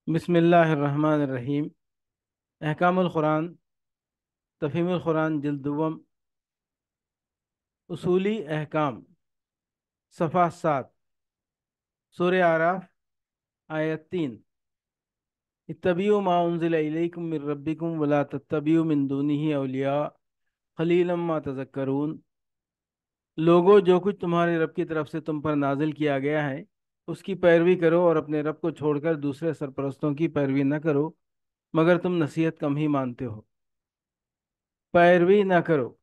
بسم اللہ الرحمن الرحیم۔ احکام القرآن، تفہیم القرآن، جلد دوم، اصولی احکام، صفحہ 7، سورہ اعراف، آیت 3۔ اتبعوا ما انزل الیکم من ربکم ولا تتبعوا من دونہ اولیاء قلیلا ما تذکرون۔ لوگو، جو کچھ تمہارے رب کی طرف سے تم پر نازل کیا گیا ہے اس کی پیروی کرو، اور اپنے رب کو چھوڑ کر دوسرے سرپرستوں کی پیروی نہ کرو، مگر تم نصیحت کم ہی مانتے ہو۔ پیروی نہ کرو،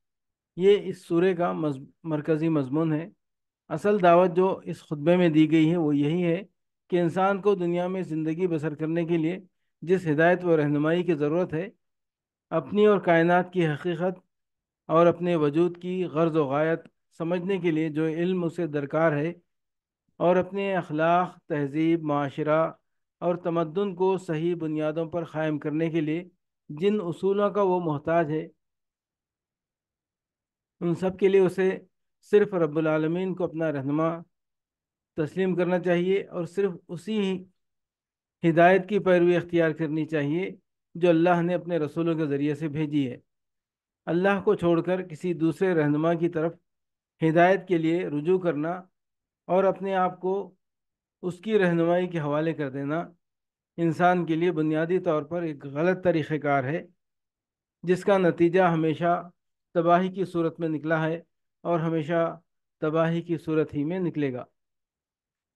یہ اس سورے کا مرکزی مضمون ہے۔ اصل دعوت جو اس خطبے میں دی گئی ہے وہ یہی ہے کہ انسان کو دنیا میں زندگی بسر کرنے کے لیے جس ہدایت و رہنمائی کی ضرورت ہے، اپنی اور کائنات کی حقیقت اور اپنے وجود کی غرض و غایت سمجھنے کے لیے جو علم اسے درکار ہے، اور اپنے اخلاق، تہذیب، معاشرہ اور تمدن کو صحیح بنیادوں پر قائم کرنے کے لیے جن اصولوں کا وہ محتاج ہے، ان سب کے لیے اسے صرف رب العالمین کو اپنا رہنما تسلیم کرنا چاہیے، اور صرف اسی ہدایت کی پیروی اختیار کرنی چاہیے جو اللہ نے اپنے رسولوں کے ذریعے سے بھیجی ہے۔ اللہ کو چھوڑ کر کسی دوسرے رہنما کی طرف ہدایت کے لیے رجوع کرنا اور اپنے آپ کو اس کی رہنمائی کے حوالے کر دینا انسان کے لیے بنیادی طور پر ایک غلط طریقہ کار ہے، جس کا نتیجہ ہمیشہ تباہی کی صورت میں نکلا ہے اور ہمیشہ تباہی کی صورت ہی میں نکلے گا۔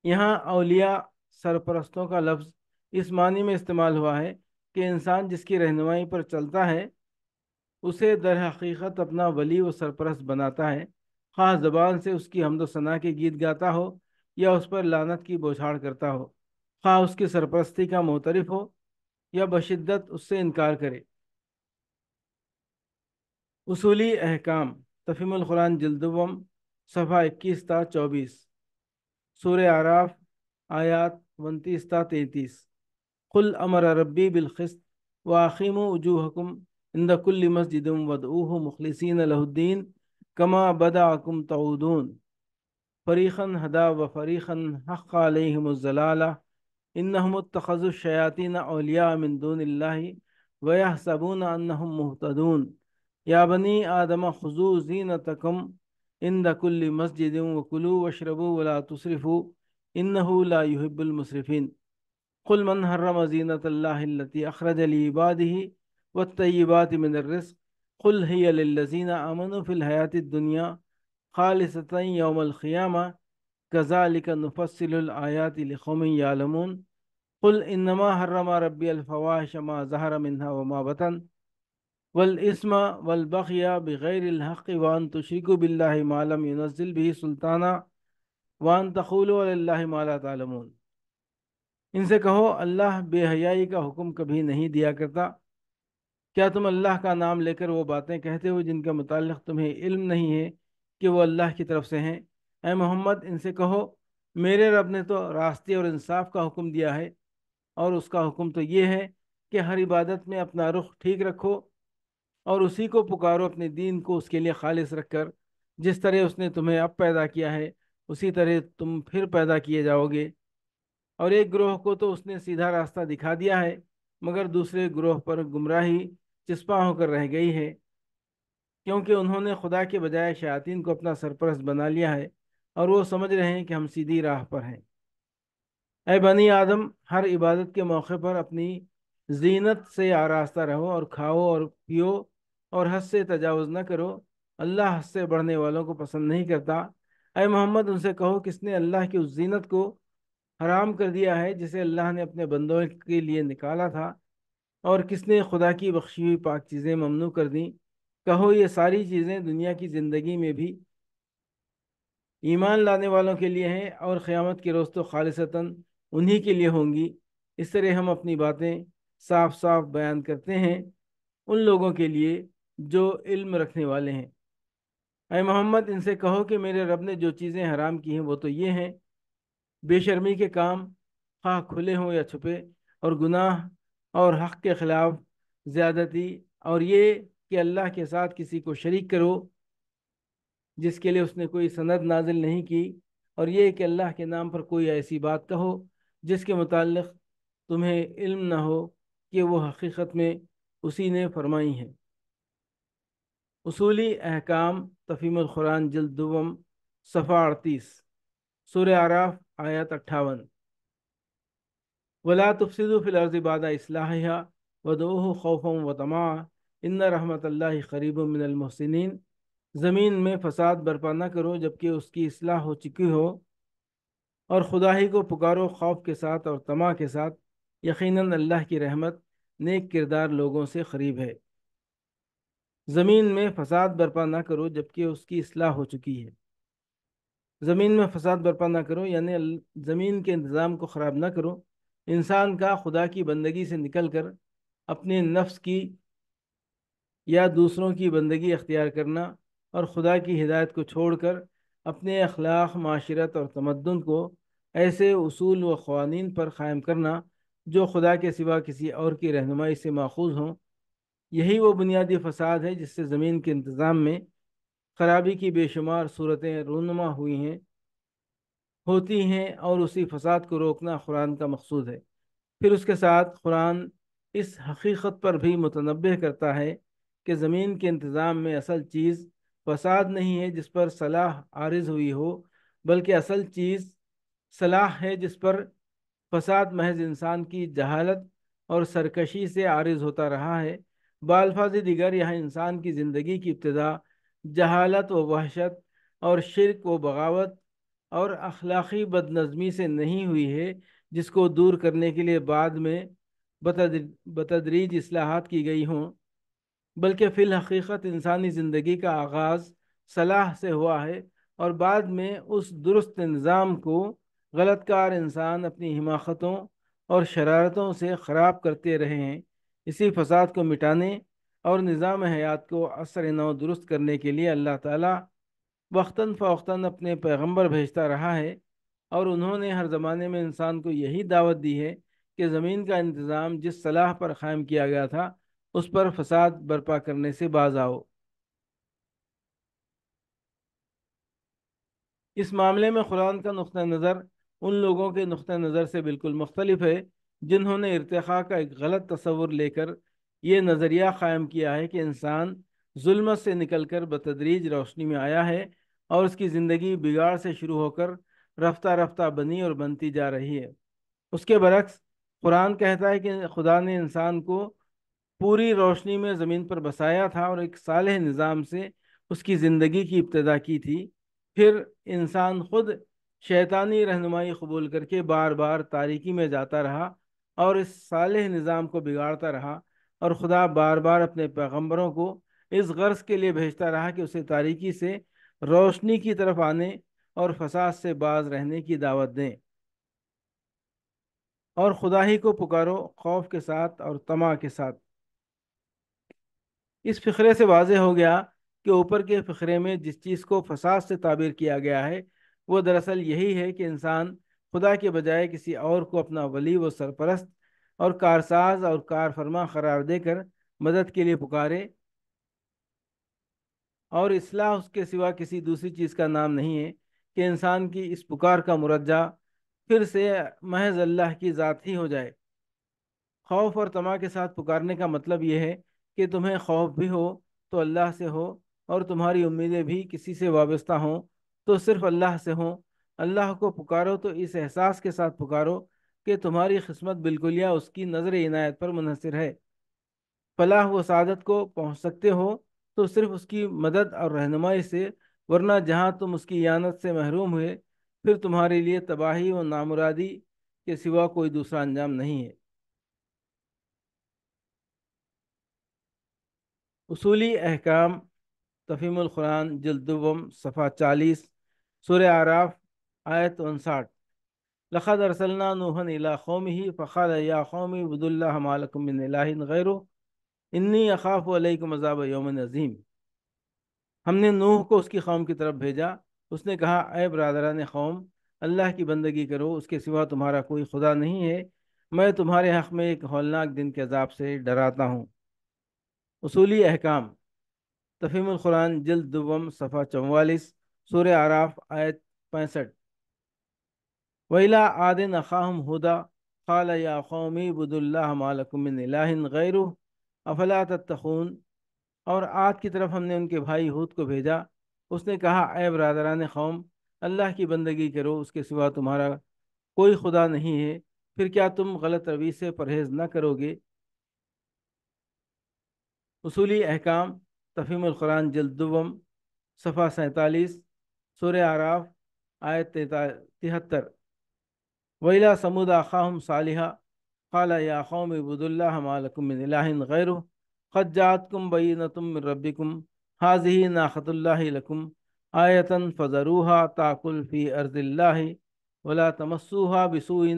یہاں اولیاء، سرپرستوں کا لفظ اس معنی میں استعمال ہوا ہے کہ انسان جس کی رہنمائی پر چلتا ہے اسے در حقیقت اپنا ولی و سرپرست بناتا ہے، خواہ زبان سے اس کی حمد و ثنا کے گیت گاتا ہو یا اس پر لعنت کی بوچھاڑ کرتا ہو، خواہ اس کی سرپرستی کا معترف ہو یا بشدت اس سے انکار کرے۔ اصولی احکام، تفہیم القرآن، جلد دوم، صفحہ 21 تا 24، سورہ اعراف، آیات 29 تا 33۔ قل امر ربی بالقسط واقیموا وجوہکم عند کل مسجد وادعوہ مخلصین لہ الدین کما بدأکم تعودون فریقا ہدا وفریقا حق علیہم الضلالہ انہم اتخذوا الشیاطین اولیاء من دون اللہ ویحسبون انہم مہتدون یا بنی آدم خذوا زینتکم عند کل مسجد وکلوا واشربوا ولا تسرفوا انہ لا یحب المسرفین۔ قل من حرم زینت اللہ التی اخرج لعباده والطیبات من الرزق قل ہی للذین آمنوا فی الحیاۃ الدنیا خالصۃ یوم القیامہ کذالک نفصل الآیات لقوم یعلمون۔ قل انما حرم ربی الفواحش ما ظہر منها وما بطن والاسم والبغی بغیر الحق وان تشرکوا باللہ ما لم ينزل به سلطانا وان تقولوا علی اللہ ما لا تعلمون۔ ان سے کہو، اللہ بے حیائی کا حکم کبھی نہیں دیا کرتا۔ کیا تم اللہ کا نام لے کر وہ باتیں کہتے ہو جن کے متعلق تمہیں علم نہیں ہے کہ وہ اللہ کی طرف سے ہیں؟ اے محمد، ان سے کہو، میرے رب نے تو راستے اور انصاف کا حکم دیا ہے، اور اس کا حکم تو یہ ہے کہ ہر عبادت میں اپنا رخ ٹھیک رکھو اور اسی کو پکارو، اپنے دین کو اس کے لیے خالص رکھ کر۔ جس طرح اس نے تمہیں اب پیدا کیا ہے اسی طرح تم پھر پیدا کیے جاؤ گے۔ اور ایک گروہ کو تو اس نے سیدھا راستہ دکھا دیا ہے، مگر دوسرے گروہ پر گمراہی چسپاں ہو کر رہ گئی ہے، کیونکہ انہوں نے خدا کے بجائے شیاطین کو اپنا سرپرست بنا لیا ہے، اور وہ سمجھ رہے ہیں کہ ہم سیدھی راہ پر ہیں۔ اے بنی آدم، ہر عبادت کے موقع پر اپنی زینت سے آراستہ رہو، اور کھاؤ اور پیو اور حد سے تجاوز نہ کرو۔ اللہ حد سے بڑھنے والوں کو پسند نہیں کرتا۔ اے محمد، ان سے کہو، کس نے اللہ کی اس زینت کو حرام کر دیا ہے جسے اللہ نے اپنے بندوں کے لیے نکالا تھا، اور کس نے خدا کی بخشی ہوئی پاک چیزیں ممنوع کر دیں؟ کہو، یہ ساری چیزیں دنیا کی زندگی میں بھی ایمان لانے والوں کے لیے ہیں، اور قیامت کے روز تو خالصتاً انہی کے لیے ہوں گی۔ اس طرح ہم اپنی باتیں صاف صاف بیان کرتے ہیں ان لوگوں کے لیے جو علم رکھنے والے ہیں۔ اے محمد، ان سے کہو کہ میرے رب نے جو چیزیں حرام کی ہیں وہ تو یہ ہیں: بے شرمی کے کام، خواہ کھلے ہوں یا چھپے، اور گناہ اور حق کے خلاف زیادتی، اور یہ کہ اللہ کے ساتھ کسی کو شریک کرو جس کے لیے اس نے کوئی سند نازل نہیں کی، اور یہ کہ اللہ کے نام پر کوئی ایسی بات کہو جس کے متعلق تمہیں علم نہ ہو کہ وہ حقیقت میں اسی نے فرمائی ہیں۔ اصولی احکام تفہیم القرآن جلد دوم صفحہ 38، سورہ اعراف آیت 58۔ ولا تفسدوا فی الارض بعد اصلاحها ودعوه خوفا وطمعا ان رحمت اللہ قریب من المحسنین۔ زمین میں فساد برپا نہ کرو جبکہ اس کی اصلاح ہو چکی ہو، اور خدا ہی کو پکارو خوف کے ساتھ اور طمع کے ساتھ، یقیناً اللہ کی رحمت نیک کردار لوگوں سے قریب ہے۔ زمین میں فساد برپا نہ کرو جبکہ اس کی اصلاح ہو چکی ہے۔ زمین میں فساد برپا نہ کرو یعنی زمین کے انتظام کو خراب نہ کرو۔ انسان کا خدا کی بندگی سے نکل کر اپنے نفس کی یا دوسروں کی بندگی اختیار کرنا، اور خدا کی ہدایت کو چھوڑ کر اپنے اخلاق، معاشرت اور تمدن کو ایسے اصول و قوانین پر قائم کرنا جو خدا کے سوا کسی اور کی رہنمائی سے ماخوذ ہوں، یہی وہ بنیادی فساد ہے جس سے زمین کے انتظام میں خرابی کی بے شمار صورتیں رونما ہوتی ہیں، اور اسی فساد کو روکنا قرآن کا مقصود ہے۔ پھر اس کے ساتھ قرآن اس حقیقت پر بھی متنبہ کرتا ہے کہ زمین کے انتظام میں اصل چیز فساد نہیں ہے جس پر صلاح عارض ہوئی ہو، بلکہ اصل چیز صلاح ہے جس پر فساد محض انسان کی جہالت اور سرکشی سے عارض ہوتا رہا ہے۔ بالفاظ دیگر یہاں انسان کی زندگی کی ابتدا جہالت و وحشت اور شرک و بغاوت اور اخلاقی بدنظمی سے نہیں ہوئی ہے، جس کو دور کرنے کے لیے بعد میں بتدریج اصلاحات کی گئی ہوں، بلکہ فی الحقیقت انسانی زندگی کا آغاز صلاح سے ہوا ہے، اور بعد میں اس درست نظام کو غلط کار انسان اپنی حماقتوں اور شرارتوں سے خراب کرتے رہے ہیں۔ اسی فساد کو مٹانے اور نظام حیات کو اثر نو درست کرنے کے لیے اللہ تعالیٰ وقتاً فوقتاً اپنے پیغمبر بھیجتا رہا ہے، اور انہوں نے ہر زمانے میں انسان کو یہی دعوت دی ہے کہ زمین کا انتظام جس صلاح پر قائم کیا گیا تھا اس پر فساد برپا کرنے سے باز آؤ۔ اس معاملے میں قرآن کا نقطہ نظر ان لوگوں کے نقطہ نظر سے بالکل مختلف ہے جنہوں نے ارتقاء کا ایک غلط تصور لے کر یہ نظریہ قائم کیا ہے کہ انسان ظلمت سے نکل کر بتدریج روشنی میں آیا ہے، اور اس کی زندگی بگاڑ سے شروع ہو کر رفتہ رفتہ بنی اور بنتی جا رہی ہے۔ اس کے برعکس قرآن کہتا ہے کہ خدا نے انسان کو پوری روشنی میں زمین پر بسایا تھا اور ایک صالح نظام سے اس کی زندگی کی ابتدا کی تھی۔ پھر انسان خود شیطانی رہنمائی قبول کر کے بار بار تاریکی میں جاتا رہا اور اس صالح نظام کو بگاڑتا رہا، اور خدا بار بار اپنے پیغمبروں کو اس غرض کے لیے بھیجتا رہا کہ اسے تاریکی سے روشنی کی طرف آنے اور فساد سے باز رہنے کی دعوت دیں، اور خدا ہی کو پکارو خوف کے ساتھ اور طمع کے ساتھ۔ اس فقرے سے واضح ہو گیا کہ اوپر کے فقرے میں جس چیز کو فساد سے تعبیر کیا گیا ہے وہ دراصل یہی ہے کہ انسان خدا کے بجائے کسی اور کو اپنا ولی و سرپرست اور کارساز اور کار فرما قرار دے کر مدد کے لیے پکارے، اور اصلاح اس کے سوا کسی دوسری چیز کا نام نہیں ہے کہ انسان کی اس پکار کا مرجع پھر سے محض اللہ کی ذات ہی ہو جائے۔ خوف اور طمع کے ساتھ پکارنے کا مطلب یہ ہے کہ تمہیں خوف بھی ہو تو اللہ سے ہو، اور تمہاری امیدیں بھی کسی سے وابستہ ہوں تو صرف اللہ سے ہوں۔ اللہ کو پکارو تو اس احساس کے ساتھ پکارو کہ تمہاری قسمت بالکلیہ اس کی نظر عنایت پر منحصر ہے۔ فلاح و سعادت کو پہنچ سکتے ہو تو صرف اس کی مدد اور رہنمائی سے، ورنہ جہاں تم اس کی اعانت سے محروم ہوئے پھر تمہارے لیے تباہی و نامرادی کے سوا کوئی دوسرا انجام نہیں ہے۔ اصولی احکام تفہیم القرآن جلد دوم صفحہ 40، سورہ اعراف آیت 59۔ لقد ارسلنا نوحا الی قومه فقال یا قوم اعبدوا اللہ ما لکم من الہ غیرہ انی اخاف علیکم عذاب یوم عظیم۔ ہم نے نوح کو اس کی قوم کی طرف بھیجا، اس نے کہا اے برادران قوم، اللہ کی بندگی کرو، اس کے سوا تمہارا کوئی خدا نہیں ہے، میں تمہارے حق میں ایک ہولناک دن کے عذاب سے ڈراتا ہوں۔ اصولی احکام تفہیم القرآن جلد دوم صفحہ 44، سورہ اعراف آیت 65۔ وَإِلَىٰ عَادٍ أَخَاهُمْ هُودًا قال یا قومی عبد اللہ ما لکم من الہ غیرہ افلا تتقون۔ اور عاد کی طرف ہم نے ان کے بھائی ہود کو بھیجا، اس نے کہا اے برادران قوم، اللہ کی بندگی کرو، اس کے سوا تمہارا کوئی خدا نہیں ہے، پھر کیا تم غلط روی سے پرہیز نہ کرو گے؟ اصولی احکام تفہیم القرآن جلد دوم صفحہ 47، سورہ اعراف آیت 73۔ وَإِلَىٰ ثَمُودَ أَخَاهُمْ صَالِحًا قَالَ يَا قَوْمِ اعْبُدُوا اللَّهَ مَا لَكُم مِّنْ إِلَٰهٍ غَيْرُهُ قَدْ جَاءَتْكُم بَيِّنَةٌ مِّن رَّبِّكُمْ هَٰذِهِ نَاقَةُ اللَّهِ لَكُمْ آيَةً فَذَرُوهَا تَأْكُلْ فِي أَرْضِ اللَّهِ وَلَا تَمَسُّوهَا بِسُوءٍ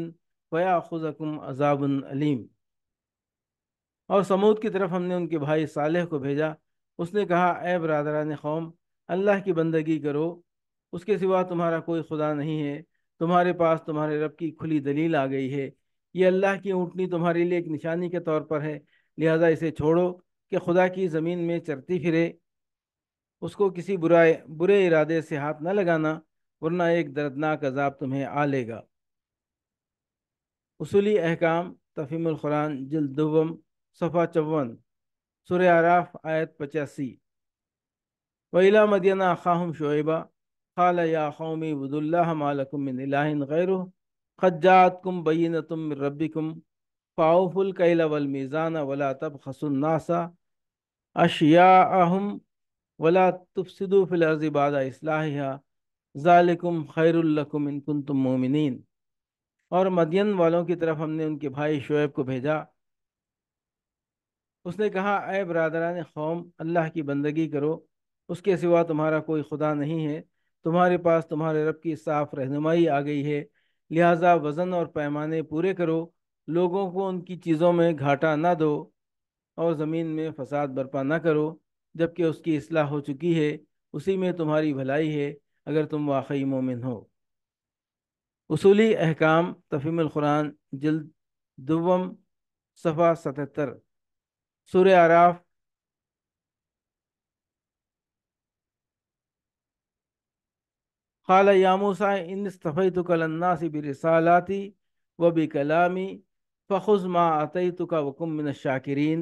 فَيَأْخُذَكُمْ عَذَابٌ أَلِيمٌ۔ اور سمود کی طرف ہم نے ان کے بھائی صالح کو بھیجا، اس نے کہا اے برادران قوم، اللہ کی بندگی کرو، اس کے سوا تمہارا کوئی خدا نہیں ہے، تمہارے پاس تمہارے رب کی کھلی دلیل آ گئی ہے، یہ اللہ کی اونٹنی تمہارے لیے ایک نشانی کے طور پر ہے، لہذا اسے چھوڑو کہ خدا کی زمین میں چرتی پھرے، اس کو کسی برے ارادے سے ہاتھ نہ لگانا، ورنہ ایک دردناک عذاب تمہیں آ لے گا۔ اصولی احکام تفہیم القرآن جلد دوم صفحہ 54، سورہ اعراف آیت 85۔ وَإِلَىٰ مَدْيَنَ أَخَاهُمْ شُعَيْبًا قَالَ يَا قَوْمِ اعْبُدُوا اللَّهَ مَا لَكُم مِّنْ إِلَٰهٍ غَيْرُهُ قَدْ جَاءَتْكُم بَيِّنَةٌ مِّن رَّبِّكُمْ فَأَوْفُوا الْكَيْلَ وَالْمِيزَانَ وَلَا تَبْخَسُوا النَّاسَ أَشْيَاءَهُمْ وَلَا تُفْسِدُوا فِي الْأَرْضِ بَعْدَ إِصْلَاحِهَا ذَٰلِكُمْ خَيْرٌ لَّكُمْ إِن كُنتُم مُّؤْمِنِينَ۔ اور مدین والوں کی طرف ہم نے ان کے بھائی شعیب کو بھیجا، اس نے کہا اے برادران قوم، اللہ کی بندگی کرو، اس کے سوا تمہارا کوئی خدا نہیں ہے، تمہارے پاس تمہارے رب کی صاف رہنمائی آ گئی ہے، لہٰذا وزن اور پیمانے پورے کرو، لوگوں کو ان کی چیزوں میں گھاٹا نہ دو، اور زمین میں فساد برپا نہ کرو، جبکہ اس کی اصلاح ہو چکی ہے، اسی میں تمہاری بھلائی ہے اگر تم واقعی مومن ہو۔ اصولی احکام تفہیم القرآن جلد دوم صفحہ 77، سورہ اعراف قال یا موسیٰ ان اصطفیتک علی الناس برسالاتی وبکلامی فخذ ما آتیتک وکن من الشاکرین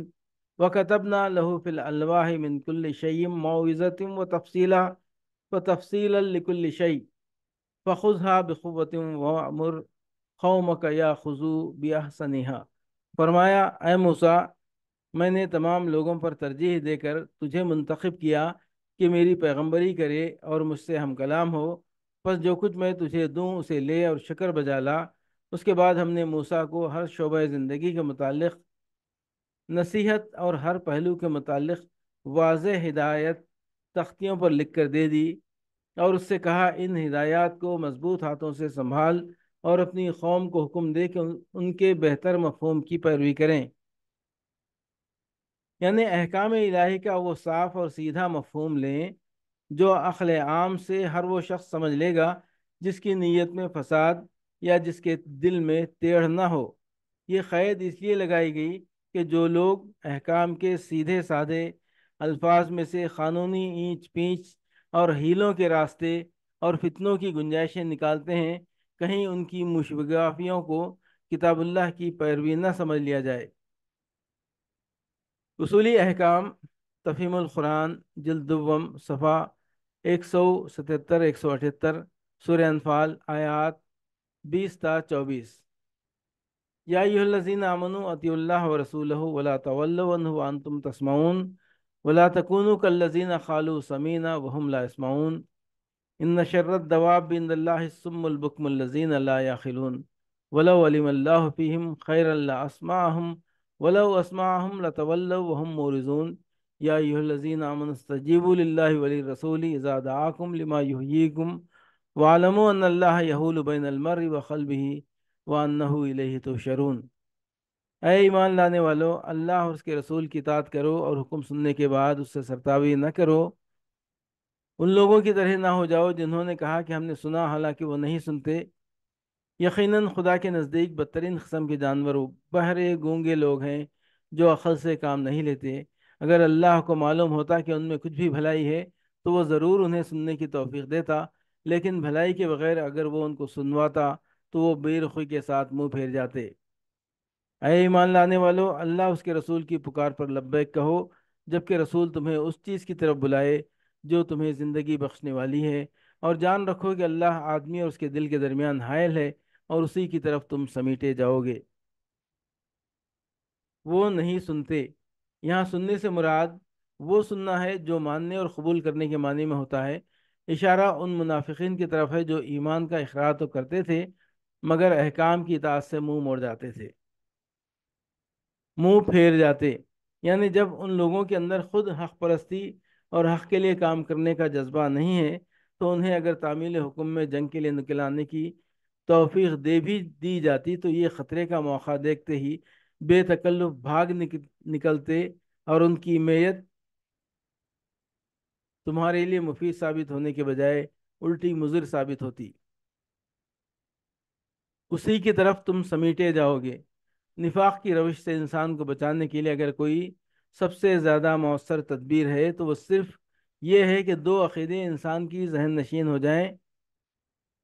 وکتبنا له فی الالواح من کل شیء موعظۃ وتفصیلا لکل شیء فخذها بقوۃ وامر قومک یاخذوا باحسنها۔ فرمایا اے موسیٰ، میں نے تمام لوگوں پر ترجیح دے کر تجھے منتخب کیا کہ میری پیغمبری کرے اور مجھ سے ہم کلام ہو، پس جو کچھ میں تجھے دوں اسے لے اور شکر بجا لا۔ اس کے بعد ہم نے موسیٰ کو ہر شعبہ زندگی کے متعلق نصیحت اور ہر پہلو کے متعلق واضح ہدایت تختیوں پر لکھ کر دے دی، اور اس سے کہا ان ہدایات کو مضبوط ہاتھوں سے سنبھال اور اپنی قوم کو حکم دے کہ ان کے بہتر مفہوم کی پیروی کریں، یعنی احکام الہی کا وہ صاف اور سیدھا مفہوم لیں جو عقل عام سے ہر وہ شخص سمجھ لے گا جس کی نیت میں فساد یا جس کے دل میں ٹیڑھ نہ ہو۔ یہ قید اس لیے لگائی گئی کہ جو لوگ احکام کے سیدھے سادھے الفاظ میں سے قانونی اینچ پیچ اور ہیلوں کے راستے اور فتنوں کی گنجائشیں نکالتے ہیں، کہیں ان کی مشوگافیوں کو کتاب اللہ کی پیروی نہ سمجھ لیا جائے۔ اصولی احکام تفہیم القرآن جلد دوم صفحہ 177 178، سورہ انفال آیات 20 تا 24۔ یا ایھا الذین آمنوا اطیعوا اللہ ورسولہ ولا تولوا عنہ وانتم تسمعون ولا تکونوا کالذین قالوا سمعنا وهم لا يسمعون ان شر الدواب عند اللہ الصم البکم الذین لا یعقلون ولو علم اللہ فیہم خیرا لاسمعهم ولو اسمعهم لتولوا وهم معرضون یا ایھا الذین آمنوا استجیبوا للہ وللرسول اذا دعاکم لما یحییکم واعلموا ان اللہ یحول بین المرء وقلبہ وانہ الیہ تحشرون۔ اے ایمان لانے والو، اللہ اور اس کے رسول کی اطاعت کرو اور حکم سننے کے بعد اس سے سرتابی نہ کرو، ان لوگوں کی طرح نہ ہو جاؤ جنہوں نے کہا کہ ہم نے سنا حالانکہ وہ نہیں سنتے۔ یقیناً خدا کے نزدیک بدترین قسم کے جانور بہرے گونگے لوگ ہیں جو عقل سے کام نہیں لیتے۔ اگر اللہ کو معلوم ہوتا کہ ان میں کچھ بھی بھلائی ہے تو وہ ضرور انہیں سننے کی توفیق دیتا، لیکن بھلائی کے بغیر اگر وہ ان کو سنواتا تو وہ بے رخی کے ساتھ منہ پھیر جاتے۔ اے ایمان لانے والو، اللہ اس کے رسول کی پکار پر لبیک کہو، جبکہ رسول تمہیں اس چیز کی طرف بلائے جو تمہیں زندگی بخشنے والی ہے، اور جان رکھو کہ اللہ آدمی اور اس کے دل کے درمیان حائل ہے، اور اسی کی طرف تم سمیٹے جاؤ گے۔ وہ نہیں سنتے، یہاں سننے سے مراد وہ سننا ہے جو ماننے اور قبول کرنے کے معنی میں ہوتا ہے۔ اشارہ ان منافقین کی طرف ہے جو ایمان کا اقرار تو کرتے تھے مگر احکام کی اطاعت سے منہ موڑ جاتے تھے، منہ پھیر جاتے، یعنی جب ان لوگوں کے اندر خود حق پرستی اور حق کے لیے کام کرنے کا جذبہ نہیں ہے تو انہیں اگر تعمیل حکم میں جنگ کے لیے نکل آنے کی توفیق دے بھی دی جاتی تو یہ خطرے کا موقع دیکھتے ہی بے تکلف بھاگ نکلتے، اور ان کی میت تمہارے لیے مفید ثابت ہونے کے بجائے الٹی مضر ثابت ہوتی، اسی کی طرف تم سمیٹے جاؤ گے۔ نفاق کی روش سے انسان کو بچانے کے لیے اگر کوئی سب سے زیادہ مؤثر تدبیر ہے تو وہ صرف یہ ہے کہ دو عقیدے انسان کی ذہن نشین ہو جائیں،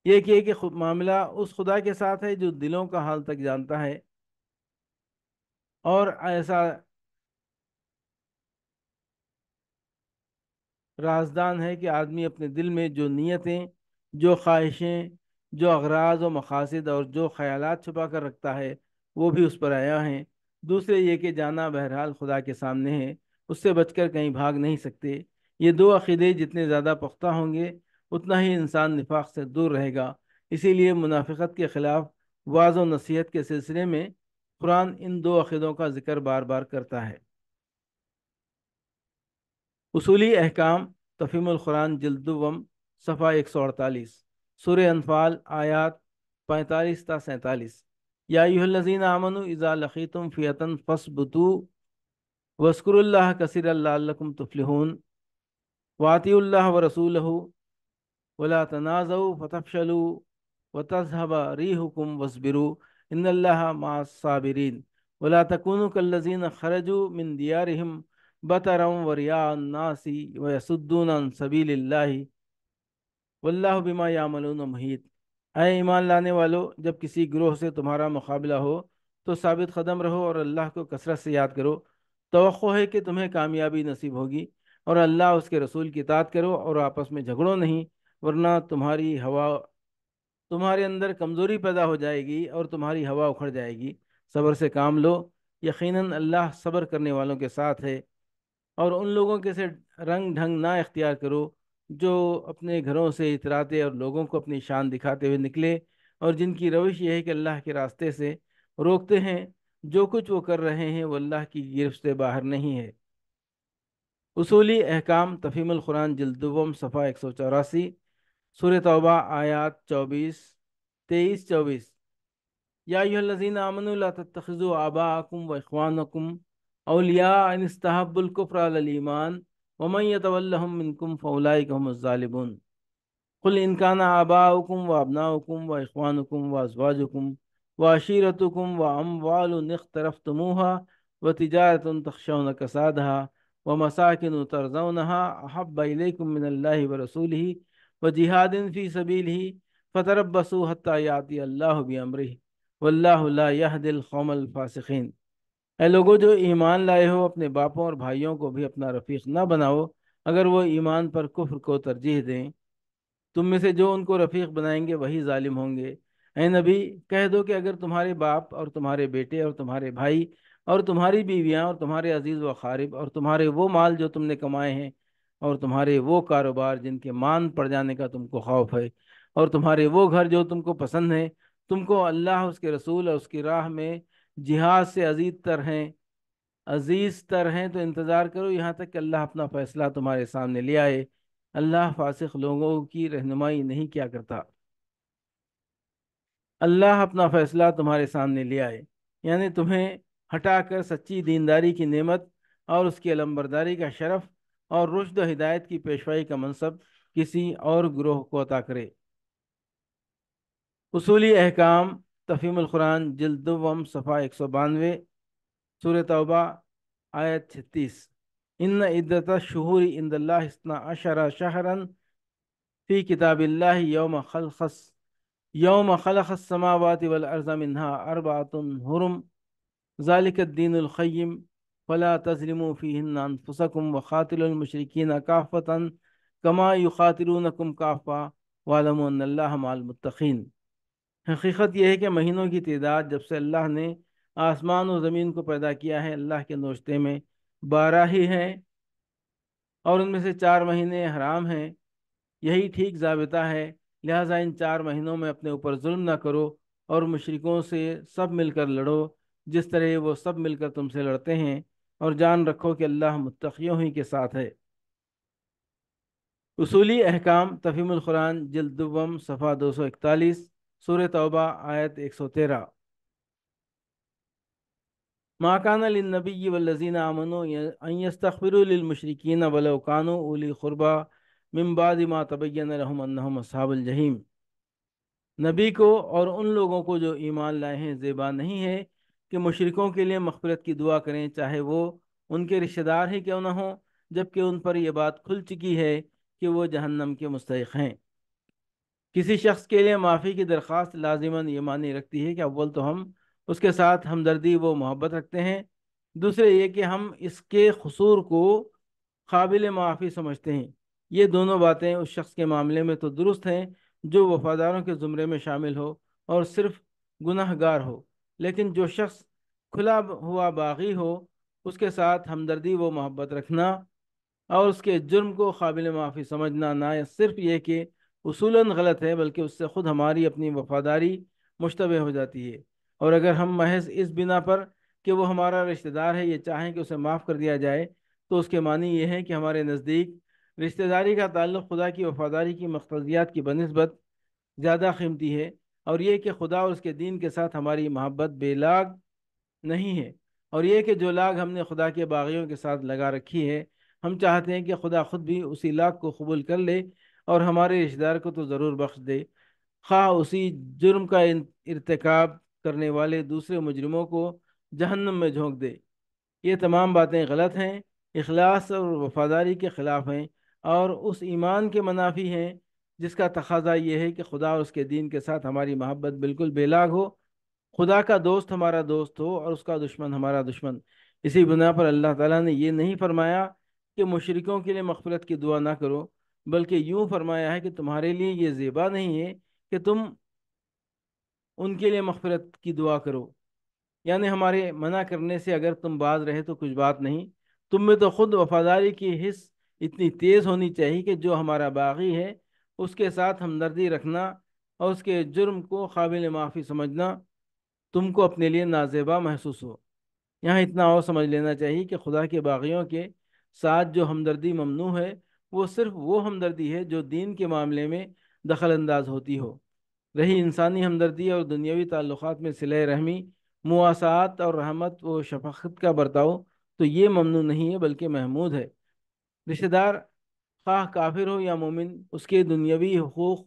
ایک یہ کہ معاملہ اس خدا کے ساتھ ہے جو دلوں کا حال تک جانتا ہے، اور ایسا رازدان ہے کہ آدمی اپنے دل میں جو نیتیں، جو خواہشیں، جو اغراض و مقاصد اور جو خیالات چھپا کر رکھتا ہے وہ بھی اس پر آیا ہیں۔ دوسرے یہ کہ جانا بہرحال خدا کے سامنے ہے، اس سے بچ کر کہیں بھاگ نہیں سکتے۔ یہ دو عقیدے جتنے زیادہ پختہ ہوں گے اتنا ہی انسان نفاق سے دور رہے گا۔ اسی لیے منافقت کے خلاف وعظ و نصیحت کے سلسلے میں قرآن ان دو عقیدوں کا ذکر بار بار کرتا ہے۔ اصولی احکام، تفہیم القرآن جلد دوم، صفحہ 148، سورہ انفال آیات 45 تا 47۔ یا ایھا الذین آمنوا اذا لقیتم فئۃ فاثبتوا واذکروا اللہ کثیرا لعلکم تفلحون، واطیعوا اللہ ورسولہ ولا تنازعوا فتفشلوا وتذهب ريحكم واصبروا ان اللہ مع الصابرین، ولا تکونوا كالذین خرجوا من دیارهم بطرا ورئاء الناس ويصدون عن سبیل اللہ واللہ بما یعملون محیط۔ اے ایمان لانے والو، جب کسی گروہ سے تمہارا مقابلہ ہو تو ثابت قدم رہو اور اللہ کو کثرت سے یاد کرو، توقع ہے کہ تمہیں کامیابی نصیب ہوگی، اور اللہ اس کے رسول کی اطاعت کرو اور آپس میں جھگڑو نہیں، ورنہ تمہارے اندر کمزوری پیدا ہو جائے گی اور تمہاری ہوا اکھڑ جائے گی۔ صبر سے کام لو، یقیناً اللہ صبر کرنے والوں کے ساتھ ہے۔ اور ان لوگوں کے سے رنگ ڈھنگ نہ اختیار کرو جو اپنے گھروں سے اتراتے اور لوگوں کو اپنی شان دکھاتے ہوئے نکلے، اور جن کی روش یہ ہے کہ اللہ کے راستے سے روکتے ہیں۔ جو کچھ وہ کر رہے ہیں وہ اللہ کی گرفت سے باہر نہیں ہے۔ اصولی احکام، تفہیم القرآن جلد دوم، صفحہ 184، سورہ توبہ آیات 23 24۔ یا ایھا الذین آمنوا لا تتخذوا آباءکم واخوانکم اولیاء ان استحبوا الکفر علی الایمان ومن یتولہم منکم فاولئک هم الظالمون، قل ان کان آباؤکم وابناؤکم واخوانکم وازواجکم وعشیرتکم واموال اقترفتموها وتجارۃ تخشون کسادها ومساکن ترضونها احب الیکم من اللہ ورسولہ وجہاد فی سبیلہ فتربصوا حتی یأتی اللہ بامرہ واللہ لا یہدی القوم الفاسقین۔ اے لوگوں جو ایمان لائے ہو، اپنے باپوں اور بھائیوں کو بھی اپنا رفیق نہ بناؤ اگر وہ ایمان پر کفر کو ترجیح دیں، تم میں سے جو ان کو رفیق بنائیں گے وہی ظالم ہوں گے۔ اے نبی، کہہ دو کہ اگر تمہارے باپ اور تمہارے بیٹے اور تمہارے بھائی اور تمہاری بیویاں اور تمہارے عزیز و اقارب اور تمہارے وہ مال جو تم نے کمائے ہیں اور تمہارے وہ کاروبار جن کے مان پڑ جانے کا تم کو خوف ہے اور تمہارے وہ گھر جو تم کو پسند ہیں، تم کو اللہ، اس کے رسول اور اس کی راہ میں جہاد سے عزیز تر ہیں تو انتظار کرو یہاں تک کہ اللہ اپنا فیصلہ تمہارے سامنے لے آئے۔ اللہ فاسق لوگوں کی رہنمائی نہیں کیا کرتا۔ اللہ اپنا فیصلہ تمہارے سامنے لے آئے، یعنی تمہیں ہٹا کر سچی دینداری کی نعمت اور اس کی علمبرداری کا شرف اور رشد و ہدایت کی پیشوائی کا منصب کسی اور گروہ کو عطا کرے۔ اصولی احکام، تفہیم القرآن جلد دوم، صفحہ 192، سورہ توبہ آیت 36۔ ان عدت الشہور عند اللہ اثنا عشر شہرا فی کتاب اللہ یوم خلق السماوات والارض منها اربعۃ حرم ذالک الدین القیم فلا تظلموا فیہن انفسکم وقاتلوا المشرکین کافۃ کما یقاتلونکم کافہ واعلموا ان اللہ مع المتقین۔ حقیقت یہ ہے کہ مہینوں کی تعداد جب سے اللہ نے آسمان و زمین کو پیدا کیا ہے اللہ کے نوشتے میں 12 ہی ہیں، اور ان میں سے 4 مہینے حرام ہیں۔ یہی ٹھیک ضابطہ ہے، لہٰذا ان 4 مہینوں میں اپنے اوپر ظلم نہ کرو اور مشرکوں سے سب مل کر لڑو جس طرح وہ سب مل کر تم سے لڑتے ہیں، اور جان رکھو کہ اللہ متقیوں ہی کے ساتھ ہے۔ اصولی احکام تفہیم القرآن جلد دوم صفحہ 241، سورہ توبہ آیت 113۔ ما کان للنبی والذین آمنوا ان یستغفروا للمشرکین ولو کانوا اولی قربی من بعد ما تبین لهم انہم اصحاب الجحیم۔ نبی کو اور ان لوگوں کو جو ایمان لائے ہیں زیبا نہیں ہے کہ مشرکوں کے لیے مغفرت کی دعا کریں، چاہے وہ ان کے رشتہ دار ہی کیوں نہ ہوں، جبکہ ان پر یہ بات کھل چکی ہے کہ وہ جہنم کے مستحق ہیں۔ کسی شخص کے لیے معافی کی درخواست لازماً یہ معنی رکھتی ہے کہ اول تو ہم اس کے ساتھ ہمدردی و محبت رکھتے ہیں، دوسرے یہ کہ ہم اس کے قصور کو قابل معافی سمجھتے ہیں۔ یہ دونوں باتیں اس شخص کے معاملے میں تو درست ہیں جو وفاداروں کے زمرے میں شامل ہو اور صرف گناہ گار ہو، لیکن جو شخص کھلا ہوا باغی ہو اس کے ساتھ ہمدردی و محبت رکھنا اور اس کے جرم کو قابل معافی سمجھنا نہ صرف یہ کہ اصولاً غلط ہے بلکہ اس سے خود ہماری اپنی وفاداری مشتبہ ہو جاتی ہے، اور اگر ہم محض اس بنا پر کہ وہ ہمارا رشتہ دار ہے یہ چاہیں کہ اسے معاف کر دیا جائے تو اس کے معنی یہ ہے کہ ہمارے نزدیک رشتہ داری کا تعلق خدا کی وفاداری کی مقتضیات کی بنسبت زیادہ قیمتی ہے، اور یہ کہ خدا اور اس کے دین کے ساتھ ہماری محبت بے لاگ نہیں ہے، اور یہ کہ جو لاگ ہم نے خدا کے باغیوں کے ساتھ لگا رکھی ہے ہم چاہتے ہیں کہ خدا خود بھی اسی لاگ کو قبول کر لے اور ہمارے رشتہ دار کو تو ضرور بخش دے، خواہ اسی جرم کا ارتکاب کرنے والے دوسرے مجرموں کو جہنم میں جھونک دے۔ یہ تمام باتیں غلط ہیں، اخلاص اور وفاداری کے خلاف ہیں، اور اس ایمان کے منافی ہیں جس کا تقاضا یہ ہے کہ خدا اور اس کے دین کے ساتھ ہماری محبت بالکل بے لاگ ہو، خدا کا دوست ہمارا دوست ہو اور اس کا دشمن ہمارا دشمن۔ اسی بنا پر اللہ تعالیٰ نے یہ نہیں فرمایا کہ مشرکوں کے لیے مغفرت کی دعا نہ کرو، بلکہ یوں فرمایا ہے کہ تمہارے لیے یہ زیبا نہیں ہے کہ تم ان کے لیے مغفرت کی دعا کرو، یعنی ہمارے منع کرنے سے اگر تم باز رہے تو کچھ بات نہیں، تم میں تو خود وفاداری کی حس اتنی تیز ہونی چاہیے کہ جو ہمارا باغی ہے اس کے ساتھ ہمدردی رکھنا اور اس کے جرم کو قابل معافی سمجھنا تم کو اپنے لیے نازیبا محسوس ہو۔ یہاں اتنا اور سمجھ لینا چاہیے کہ خدا کے باغیوں کے ساتھ جو ہمدردی ممنوع ہے وہ صرف وہ ہمدردی ہے جو دین کے معاملے میں دخل انداز ہوتی ہو۔ رہی انسانی ہمدردی اور دنیاوی تعلقات میں صلہ رحمی، مواسات اور رحمت و شفقت کا برتاؤ تو یہ ممنوع نہیں ہے بلکہ محمود ہے۔ رشتہ دار خواہ کافر ہو یا مومن اس کے دنیاوی حقوق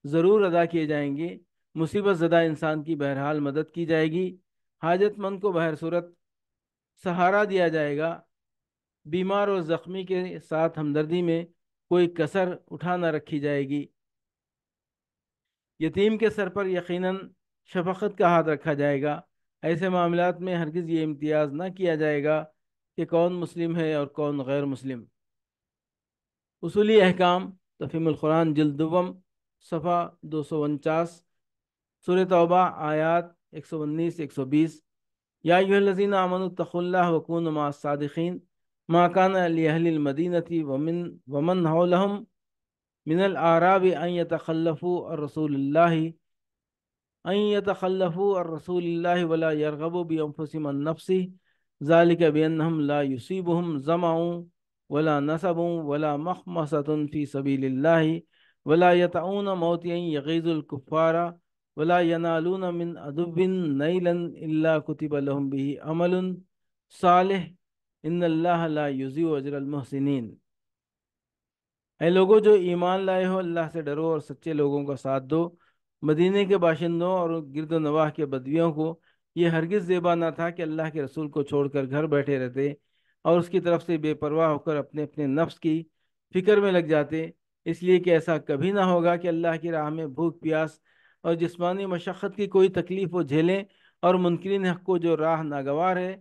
ضرور ادا کیے جائیں گے، مصیبت زدہ انسان کی بہرحال مدد کی جائے گی، حاجت مند کو بہر صورت سہارا دیا جائے گا، بیمار اور زخمی کے ساتھ ہمدردی میں کوئی کسر اٹھا نہ رکھی جائے گی، یتیم کے سر پر یقیناً شفقت کا ہاتھ رکھا جائے گا۔ ایسے معاملات میں ہرگز یہ امتیاز نہ کیا جائے گا کہ کون مسلم ہے اور کون غیر مسلم۔ اصولی احکام تفہیم القرآن جلد دوم صفحہ 249، سورہ توبہ آیات 119 120۔ یا ایھا الذین آمنوا اتقوا اللہ وکونوا مع الصادقین ما کان لأہل المدینة ومن حولہم من الاعراب ان يتخلفوا عن رسول الله ولا يرغبوا بانفسهم عن نفسه ذلك بانهم لا يصيبهم ظمأ ولا نصب ولا مخمصة في سبيل الله ولا يطعون موطئا يغيظ الكفار ولا ينالون من عدو نيلا الا كتب لهم به عمل صالح ان الله لا يضيع اجر المحسنين۔ اے لوگوں جو ایمان لائے ہو، اللہ سے ڈرو اور سچے لوگوں کا ساتھ دو۔ مدینے کے باشندوں اور گرد و نواح کے بدویوں کو یہ ہرگز زیبا نہ تھا کہ اللہ کے رسول کو چھوڑ کر گھر بیٹھے رہتے اور اس کی طرف سے بے پرواہ ہو کر اپنے اپنے نفس کی فکر میں لگ جاتے، اس لیے کہ ایسا کبھی نہ ہوگا کہ اللہ کی راہ میں بھوک پیاس اور جسمانی مشقت کی کوئی تکلیف وہ جھیلیں اور منکرین حق کو جو راہ ناگوار ہے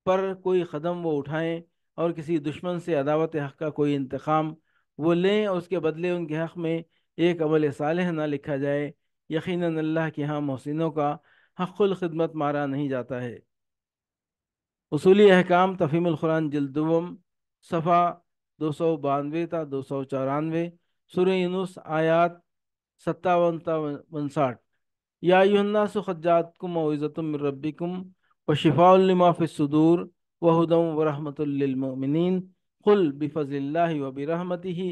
پر کوئی قدم وہ اٹھائیں اور کسی دشمن سے عداوت حق کا کوئی انتقام وہ لیں اور اس کے بدلے ان کے حق میں ایک عمل صالح نہ لکھا جائے، یقیناً اللہ کے ہاں محسنوں کا حق الخدمت مارا نہیں جاتا ہے۔ اصولی احکام تفہیم القرآن جلد دوم، صفحہ 292 تا 294، سورہ یونس آیات 57 تا 59۔ یا ایھا الناس قد جاءتکم موعظۃ من ربکم وشفاء لما فی الصدور وہدی ورحمۃ للمؤمنین قل بفضل اللہ وبرحمتہ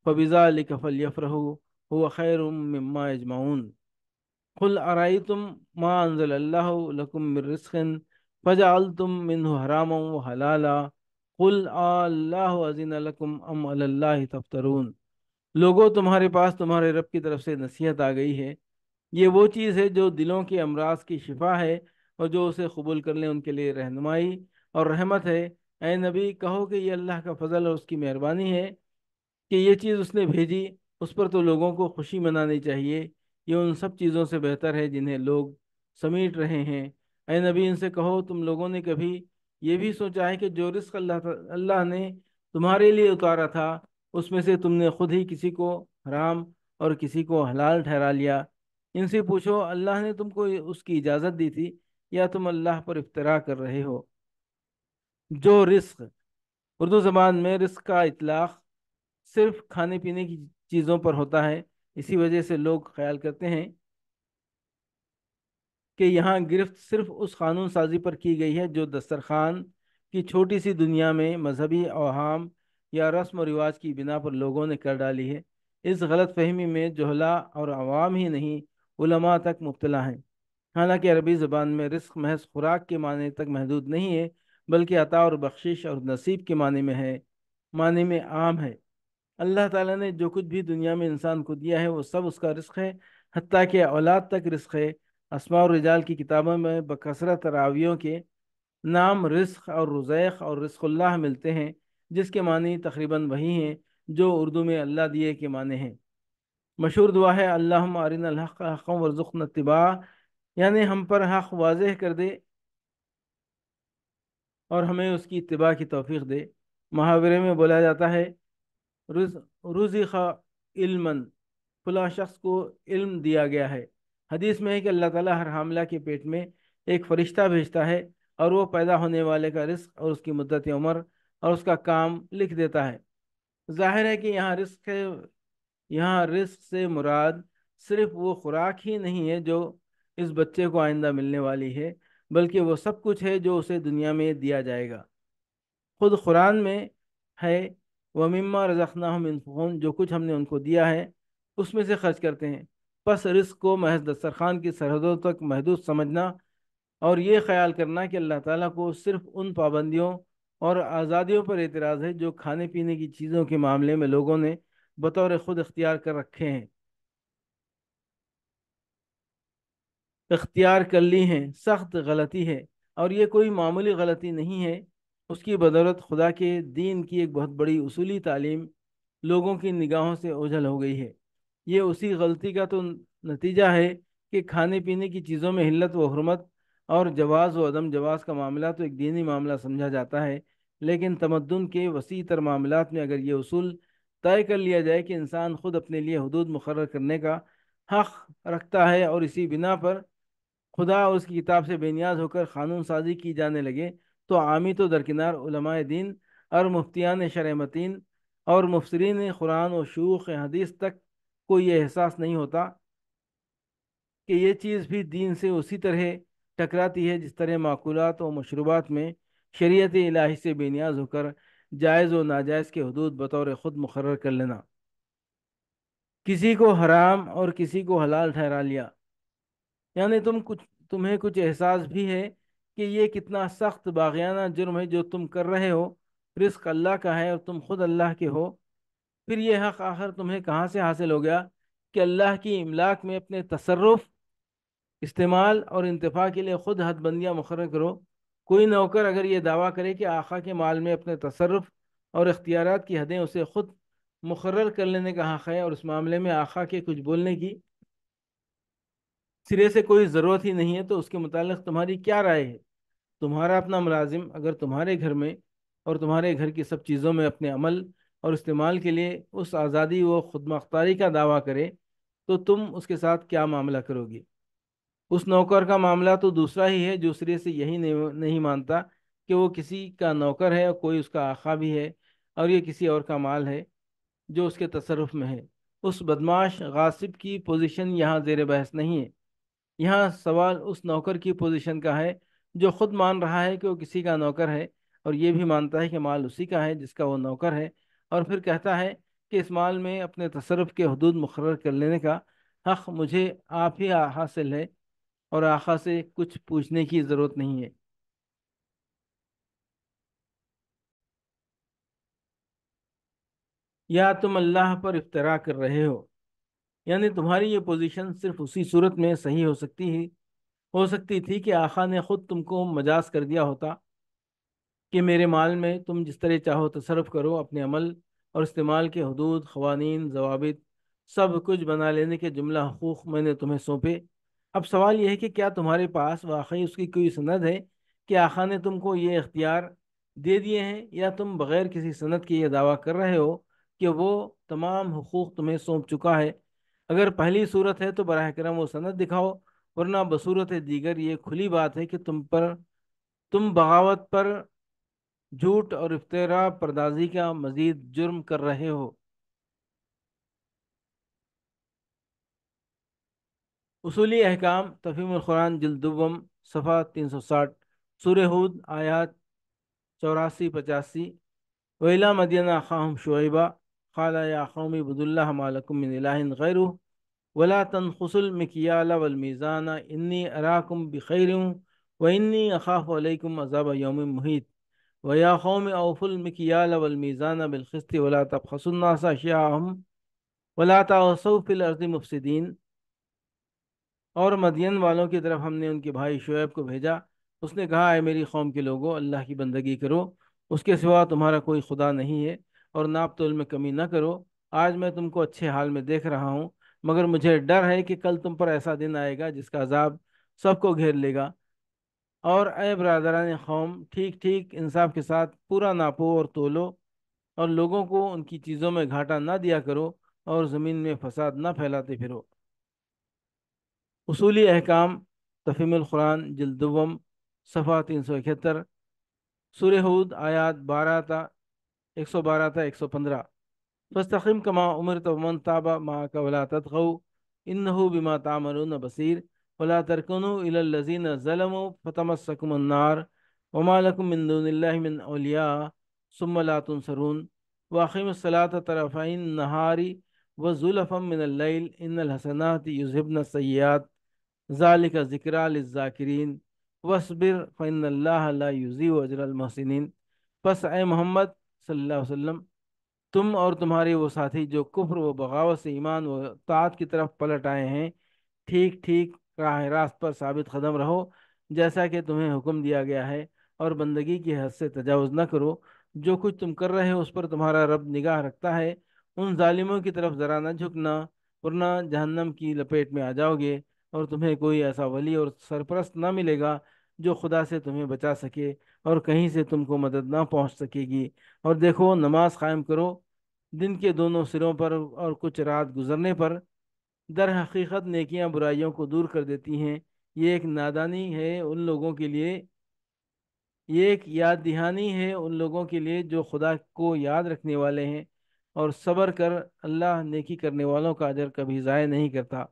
فبذلک فلیفرحوا هو خیر مما یجمعون۔ قل ارأیتم ما انزل اللہ لکم من رزق فجعلتم منہ حراما وحلالا قل اللہ اذن لکم ام علی اللہ تفترون۔ لوگوں، تمہارے پاس تمہارے رب کی طرف سے نصیحت آ گئی ہے، یہ وہ چیز ہے جو دلوں کے امراض کی شفا ہے اور جو اسے قبول کر لیں ان کے لیے رہنمائی اور رحمت ہے۔ اے نبی، کہو کہ یہ اللہ کا فضل اور اس کی مہربانی ہے کہ یہ چیز اس نے بھیجی، اس پر تو لوگوں کو خوشی منانی چاہیے، یہ ان سب چیزوں سے بہتر ہے جنہیں لوگ سمیٹ رہے ہیں۔ اے نبی، ان سے کہو تم لوگوں نے کبھی یہ بھی سوچا ہے کہ جو رزق اللہ نے تمہارے لیے اتارا تھا اس میں سے تم نے خود ہی کسی کو حرام اور کسی کو حلال ٹھہرا لیا؟ ان سے پوچھو اللہ نے تم کو اس کی اجازت دی تھی یا تم اللہ پر افترا کر رہے ہو؟ جو رزق، اردو زبان میں رزق کا اطلاق صرف کھانے پینے کی چیزوں پر ہوتا ہے، اسی وجہ سے لوگ خیال کرتے ہیں کہ یہاں گرفت صرف اس قانون سازی پر کی گئی ہے جو دسترخوان کی چھوٹی سی دنیا میں مذہبی اوہام یا رسم و رواج کی بنا پر لوگوں نے کر ڈالی ہے۔ اس غلط فہمی میں جہلا اور عوام ہی نہیں، علماء تک مبتلا ہیں۔ حالانکہ عربی زبان میں رزق محض خوراک کے معنی تک محدود نہیں ہے، بلکہ عطا اور بخشش اور نصیب کے معنی میں ہے، معنی میں عام ہے۔ اللہ تعالیٰ نے جو کچھ بھی دنیا میں انسان کو دیا ہے وہ سب اس کا رزق ہے، حتیٰ کہ اولاد تک رزق ہے۔ اسماء الرجال کی کتابوں میں بکثرت راویوں کے نام رزق اور رزیق اور رزق اللہ ملتے ہیں، جس کے معنی تقریباً وہی ہیں جو اردو میں اللہ دیے کے معنی ہیں۔ مشہور دعا ہے اللہم ارنا الحق حقا وارزقنا اتباعہ، یعنی ہم پر حق واضح کر دے اور ہمیں اس کی اتباع کی توفیق دے۔ محاورے میں بولا جاتا ہے رزق علما، فلاں شخص کو علم دیا گیا ہے۔ حدیث میں ہے کہ اللہ تعالیٰ ہر حاملہ کے پیٹ میں ایک فرشتہ بھیجتا ہے اور وہ پیدا ہونے والے کا رزق اور اس کی مدت عمر اور اس کا کام لکھ دیتا ہے۔ ظاہر ہے کہ یہاں رزق سے مراد صرف وہ خوراک ہی نہیں ہے جو اس بچے کو آئندہ ملنے والی ہے، بلکہ وہ سب کچھ ہے جو اسے دنیا میں دیا جائے گا۔ خود قرآن میں ہے وَمِمَّا رَزَقْنَاهُمْ يُنْفِقُونَ، جو کچھ ہم نے ان کو دیا ہے اس میں سے خرچ کرتے ہیں۔ پس رزق کو محض دسترخوان کی سرحدوں تک محدود سمجھنا اور یہ خیال کرنا کہ اللہ تعالیٰ کو صرف ان پابندیوں اور آزادیوں پر اعتراض ہے جو کھانے پینے کی چیزوں کے معاملے میں لوگوں نے بطور خود اختیار کر رکھے ہیں، اختیار کر لی ہیں، سخت غلطی ہے، اور یہ کوئی معمولی غلطی نہیں ہے۔ اس کی بدولت خدا کے دین کی ایک بہت بڑی اصولی تعلیم لوگوں کی نگاہوں سے اوجھل ہو گئی ہے۔ یہ اسی غلطی کا تو نتیجہ ہے کہ کھانے پینے کی چیزوں میں حلت و حرمت اور جواز و عدم جواز کا معاملہ تو ایک دینی معاملہ سمجھا جاتا ہے، لیکن تمدن کے وسیع تر معاملات میں اگر یہ اصول طے کر لیا جائے کہ انسان خود اپنے لیے حدود مقرر کرنے کا حق رکھتا ہے اور اسی بنا پر خدا اور اس کی کتاب سے بے نیاز ہو کر قانون سازی کی جانے لگے، تو عامی تو درکنار علماء دین اور مفتیان شرع متین اور مفسرین قرآن و شیوخ حدیث تک کو یہ احساس نہیں ہوتا کہ یہ چیز بھی دین سے اسی طرح ٹکراتی ہے جس طرح معقولات و مشروبات میں شریعت الہی سے بے نیاز ہو کر جائز و ناجائز کے حدود بطور خود مقرر کر لینا، کسی کو حرام اور کسی کو حلال ٹھہرا لیا۔ یعنی تمہیں کچھ احساس بھی ہے کہ یہ کتنا سخت باغیانہ جرم ہے جو تم کر رہے ہو۔ رزق اللہ کا ہے اور تم خود اللہ کے ہو، پھر یہ حق آخر تمہیں کہاں سے حاصل ہو گیا کہ اللہ کی املاک میں اپنے تصرف، استعمال اور انتفاع کے لیے خود حد بندیاں مقرر کرو؟ کوئی نوکر اگر یہ دعویٰ کرے کہ آقا کے مال میں اپنے تصرف اور اختیارات کی حدیں اسے خود مقرر کر لینے کا حق ہے اور اس معاملے میں آقا کے کچھ بولنے کی سرے سے کوئی ضرورت ہی نہیں ہے تو اس کے متعلق تمہاری کیا رائے ہے؟ تمہارا اپنا ملازم اگر تمہارے گھر میں اور تمہارے گھر کی سب چیزوں میں اپنے عمل اور استعمال کے لیے اس آزادی و خود مختاری کا دعویٰ کرے تو تم اس کے ساتھ کیا معاملہ کرو گی؟ اس نوکر کا معاملہ تو دوسرا ہی ہے جو سرے سے یہی نہیں مانتا کہ وہ کسی کا نوکر ہے اور کوئی اس کا آقا بھی ہے اور یہ کسی اور کا مال ہے جو اس کے تصرف میں ہے۔ اس بدماش غاصب کی پوزیشن یہاں زیر بحث نہیں ہے۔ یہاں سوال اس نوکر کی پوزیشن کا ہے جو خود مان رہا ہے کہ وہ کسی کا نوکر ہے اور یہ بھی مانتا ہے کہ مال اسی کا ہے جس کا وہ نوکر ہے، اور پھر کہتا ہے کہ اس مال میں اپنے تصرف کے حدود مقرر کر لینے کا حق مجھے آپ ہی حاصل ہے اور آقا سے کچھ پوچھنے کی ضرورت نہیں ہے۔ یا تم اللہ پر افطرا کر رہے ہو؟ یعنی تمہاری یہ پوزیشن صرف اسی صورت میں صحیح ہو سکتی تھی کہ آقا نے خود تم کو مجاز کر دیا ہوتا کہ میرے مال میں تم جس طرح چاہو تصرف کرو، اپنے عمل اور استعمال کے حدود، قوانین، ضوابط سب کچھ بنا لینے کے جملہ حقوق میں نے تمہیں سونپے۔ اب سوال یہ ہے کہ کیا تمہارے پاس واقعی اس کی کوئی سند ہے کہ آقا نے تم کو یہ اختیار دے دیے ہیں، یا تم بغیر کسی سند کے یہ دعویٰ کر رہے ہو کہ وہ تمام حقوق تمہیں سونپ چکا ہے؟ اگر پہلی صورت ہے تو براہ کرم وہ سند دکھاؤ، ورنہ بصورت دیگر یہ کھلی بات ہے کہ تم بغاوت پر جھوٹ اور افترا پردازی کا مزید جرم کر رہے ہو۔ اصولی احکام تفہیم القرآن جلد دوم صفحہ 360، سورہ ہود آیات 84 85۔ وَإِلَىٰ مَدْيَنَ أَخَاهُمْ شُعَيْبًا قَالَ يَا قَوْمِ اعْبُدُوا اللَّهَ مَا لَكُم مِّنْ إِلَٰهٍ غَيْرُهُ وَلَا تَنْقُصُوا الْمِكْيَالَ وَالْمِيزَانَ إِنِّي أَرَاكُمْ بِخَيْرٍ وَإِنِّي أَخَافُ عَلَيْكُمْ عَذَابَ يَوْمٍ مُحِيطٍ وَيَا قَوْمِ أَوْفُوا الْمِكْيَالَ وَالْمِيزَانَ بِالْقِسْطِ وَلَا تَبْخَسُوا النَّاسَ أَشْيَاءَهُمْ وَلَا تَعْثَوْا فِي الْأَرْضِ مُفْسِدِينَ۔ اور مدین والوں کی طرف ہم نے ان کے بھائی شعیب کو بھیجا۔ اس نے کہا، اے میری قوم کے لوگوں، اللہ کی بندگی کرو، اس کے سوا تمہارا کوئی خدا نہیں ہے، اور ناپ تول میں کمی نہ کرو۔ آج میں تم کو اچھے حال میں دیکھ رہا ہوں، مگر مجھے ڈر ہے کہ کل تم پر ایسا دن آئے گا جس کا عذاب سب کو گھیر لے گا۔ اور اے برادران قوم، ٹھیک ٹھیک انصاف کے ساتھ پورا ناپو اور تولو، اور لوگوں کو ان کی چیزوں میں گھاٹا نہ دیا کرو، اور زمین میں فساد نہ پھیلاتے پھرو۔ اصولی احکام تفہیم القرآن جلد دوم صفحہ 371، سورہ ہود آیات 112 تا 115۔ فاستقم کما امرت ومن تاب معك ولا تطغوا انه بما تعملون بصیر ولا ترکنوا الى الذين ظلموا فتمسكم النار وما لكم من دون الله من اولیاء ثم لا تنصرون۔ واقم الصلاة طرفي النهار وزلفا من الليل ان الحسنات يذهبن السيئات ذالک ذکریٰ للذاکرین وصبر فإن اللہ لا یضیع اجر المحسنین۔ پس اے محمد صلی اللہ علیہ وسلم، تم اور تمہارے وہ ساتھی جو کفر و بغاوت سے ایمان و طاعت کی طرف پلٹ آئے ہیں، ٹھیک ٹھیک راہ راست پر ثابت قدم رہو جیسا کہ تمہیں حکم دیا گیا ہے، اور بندگی کی حد سے تجاوز نہ کرو۔ جو کچھ تم کر رہے ہو اس پر تمہارا رب نگاہ رکھتا ہے۔ ان ظالموں کی طرف ذرا نہ جھکنا، ورنہ جہنم کی لپیٹ میں آ جاؤ گے، اور تمہیں کوئی ایسا ولی اور سرپرست نہ ملے گا جو خدا سے تمہیں بچا سکے، اور کہیں سے تم کو مدد نہ پہنچ سکے گی۔ اور دیکھو، نماز قائم کرو دن کے دونوں سروں پر، اور کچھ رات گزرنے پر در حقیقت نیکیاں برائیوں کو دور کر دیتی ہیں۔ یہ ایک نادانی ہے ان لوگوں کے لیے، یہ ایک یاد دہانی ہے ان لوگوں کے لیے جو خدا کو یاد رکھنے والے ہیں، اور صبر کر اللہ نیکی کرنے والوں کا اجر کبھی ضائع نہیں کرتا۔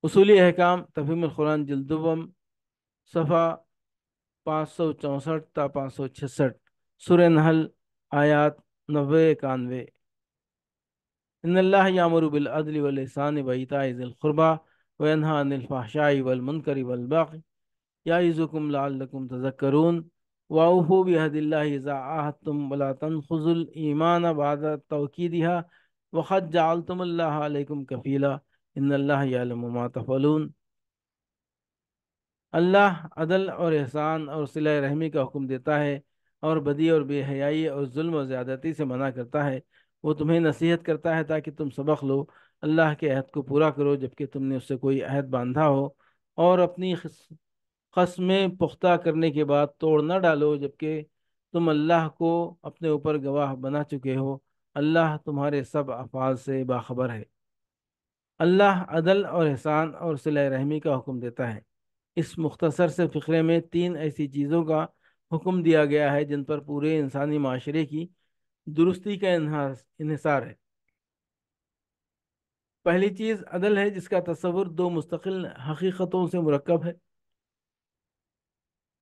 اصولی احکام تفہیم القرآن جلد دوم صفحہ 564 تا 566، سورہ نحل آیات 90 91۔ ان اللہ یامر بالعدل والاحسان وایتاء ذی القربی وینہی عن الفحشاء والمنکر والبغی یعظکم لعلکم تذکرون۔ واوفوا بعہد اللہ اذا عاہدتم ولا تنقضوا الایمان بعد توکیدہ وقد جعلتم اللہ علیکم کفیلا ان اللہ یعلم ما تفعلون۔ اللہ عدل اور احسان اور صلہ رحمی کا حکم دیتا ہے، اور بدی اور بے حیائی اور ظلم و زیادتی سے منع کرتا ہے۔ وہ تمہیں نصیحت کرتا ہے تاکہ تم سبق لو، اللہ کے عہد کو پورا کرو جبکہ تم نے اس سے کوئی عہد باندھا ہو، اور اپنی قسمیں پختہ کرنے کے بعد توڑ نہ ڈالو جبکہ تم اللہ کو اپنے اوپر گواہ بنا چکے ہو۔ اللہ تمہارے سب افعال سے باخبر ہے۔ اللہ عدل اور احسان اور صلہ رحمی کا حکم دیتا ہے۔ اس مختصر سے فقرے میں 3 ایسی چیزوں کا حکم دیا گیا ہے جن پر پورے انسانی معاشرے کی درستی کا انحصار ہے۔ پہلی چیز عدل ہے، جس کا تصور 2 مستقل حقیقتوں سے مرکب ہے۔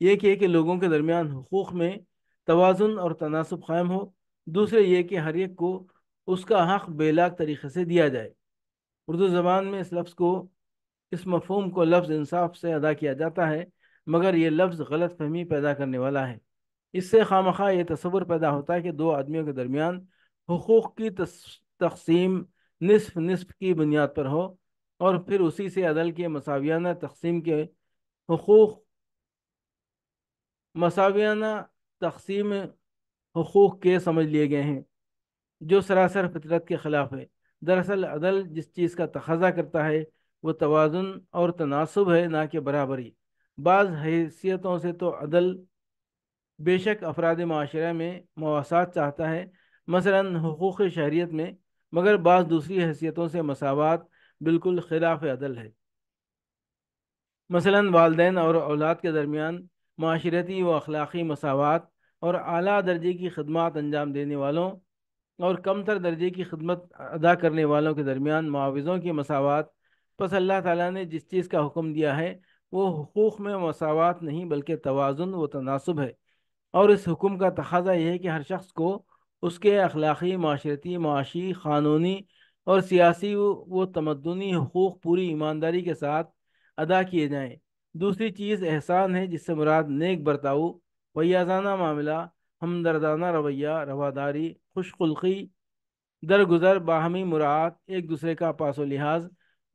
ایک یہ کہ لوگوں کے درمیان حقوق میں توازن اور تناسب قائم ہو، دوسرے یہ کہ ہر ایک کو اس کا حق بے لاگ طریقے سے دیا جائے۔ اردو زبان میں اس مفہوم کو لفظ انصاف سے ادا کیا جاتا ہے، مگر یہ لفظ غلط فہمی پیدا کرنے والا ہے۔ اس سے خواہ یہ تصور پیدا ہوتا ہے کہ 2 آدمیوں کے درمیان حقوق کی تقسیم نصف نصف کی بنیاد پر ہو، اور پھر اسی سے عدل کے مساویانہ تقسیم حقوق کے سمجھ لیے گئے ہیں، جو سراسر فطرت کے خلاف ہے۔ دراصل عدل جس چیز کا تقاضا کرتا ہے وہ توازن اور تناسب ہے، نہ کہ برابری۔ بعض حیثیتوں سے تو عدل بے شک افراد معاشرہ میں مواسات چاہتا ہے، مثلا حقوق شہریت میں، مگر بعض دوسری حیثیتوں سے مساوات بالکل خلاف عدل ہے۔ مثلا والدین اور اولاد کے درمیان معاشرتی و اخلاقی مساوات، اور اعلیٰ درجے کی خدمات انجام دینے والوں اور کمتر درجے کی خدمت ادا کرنے والوں کے درمیان معاوضوں کی مساوات۔ پس اللہ تعالیٰ نے جس چیز کا حکم دیا ہے وہ حقوق میں مساوات نہیں بلکہ توازن و تناسب ہے، اور اس حکم کا تقاضا یہ ہے کہ ہر شخص کو اس کے اخلاقی، معاشرتی، معاشی، قانونی اور سیاسی و تمدنی حقوق پوری ایمانداری کے ساتھ ادا کیے جائیں۔ دوسری چیز احسان ہے، جس سے مراد نیک برتاؤ، فیاضانہ معاملہ، ہمدردانہ رویہ، رواداری، خوش خلقی، درگزر، باہمی مراعات، ایک دوسرے کا پاس و لحاظ،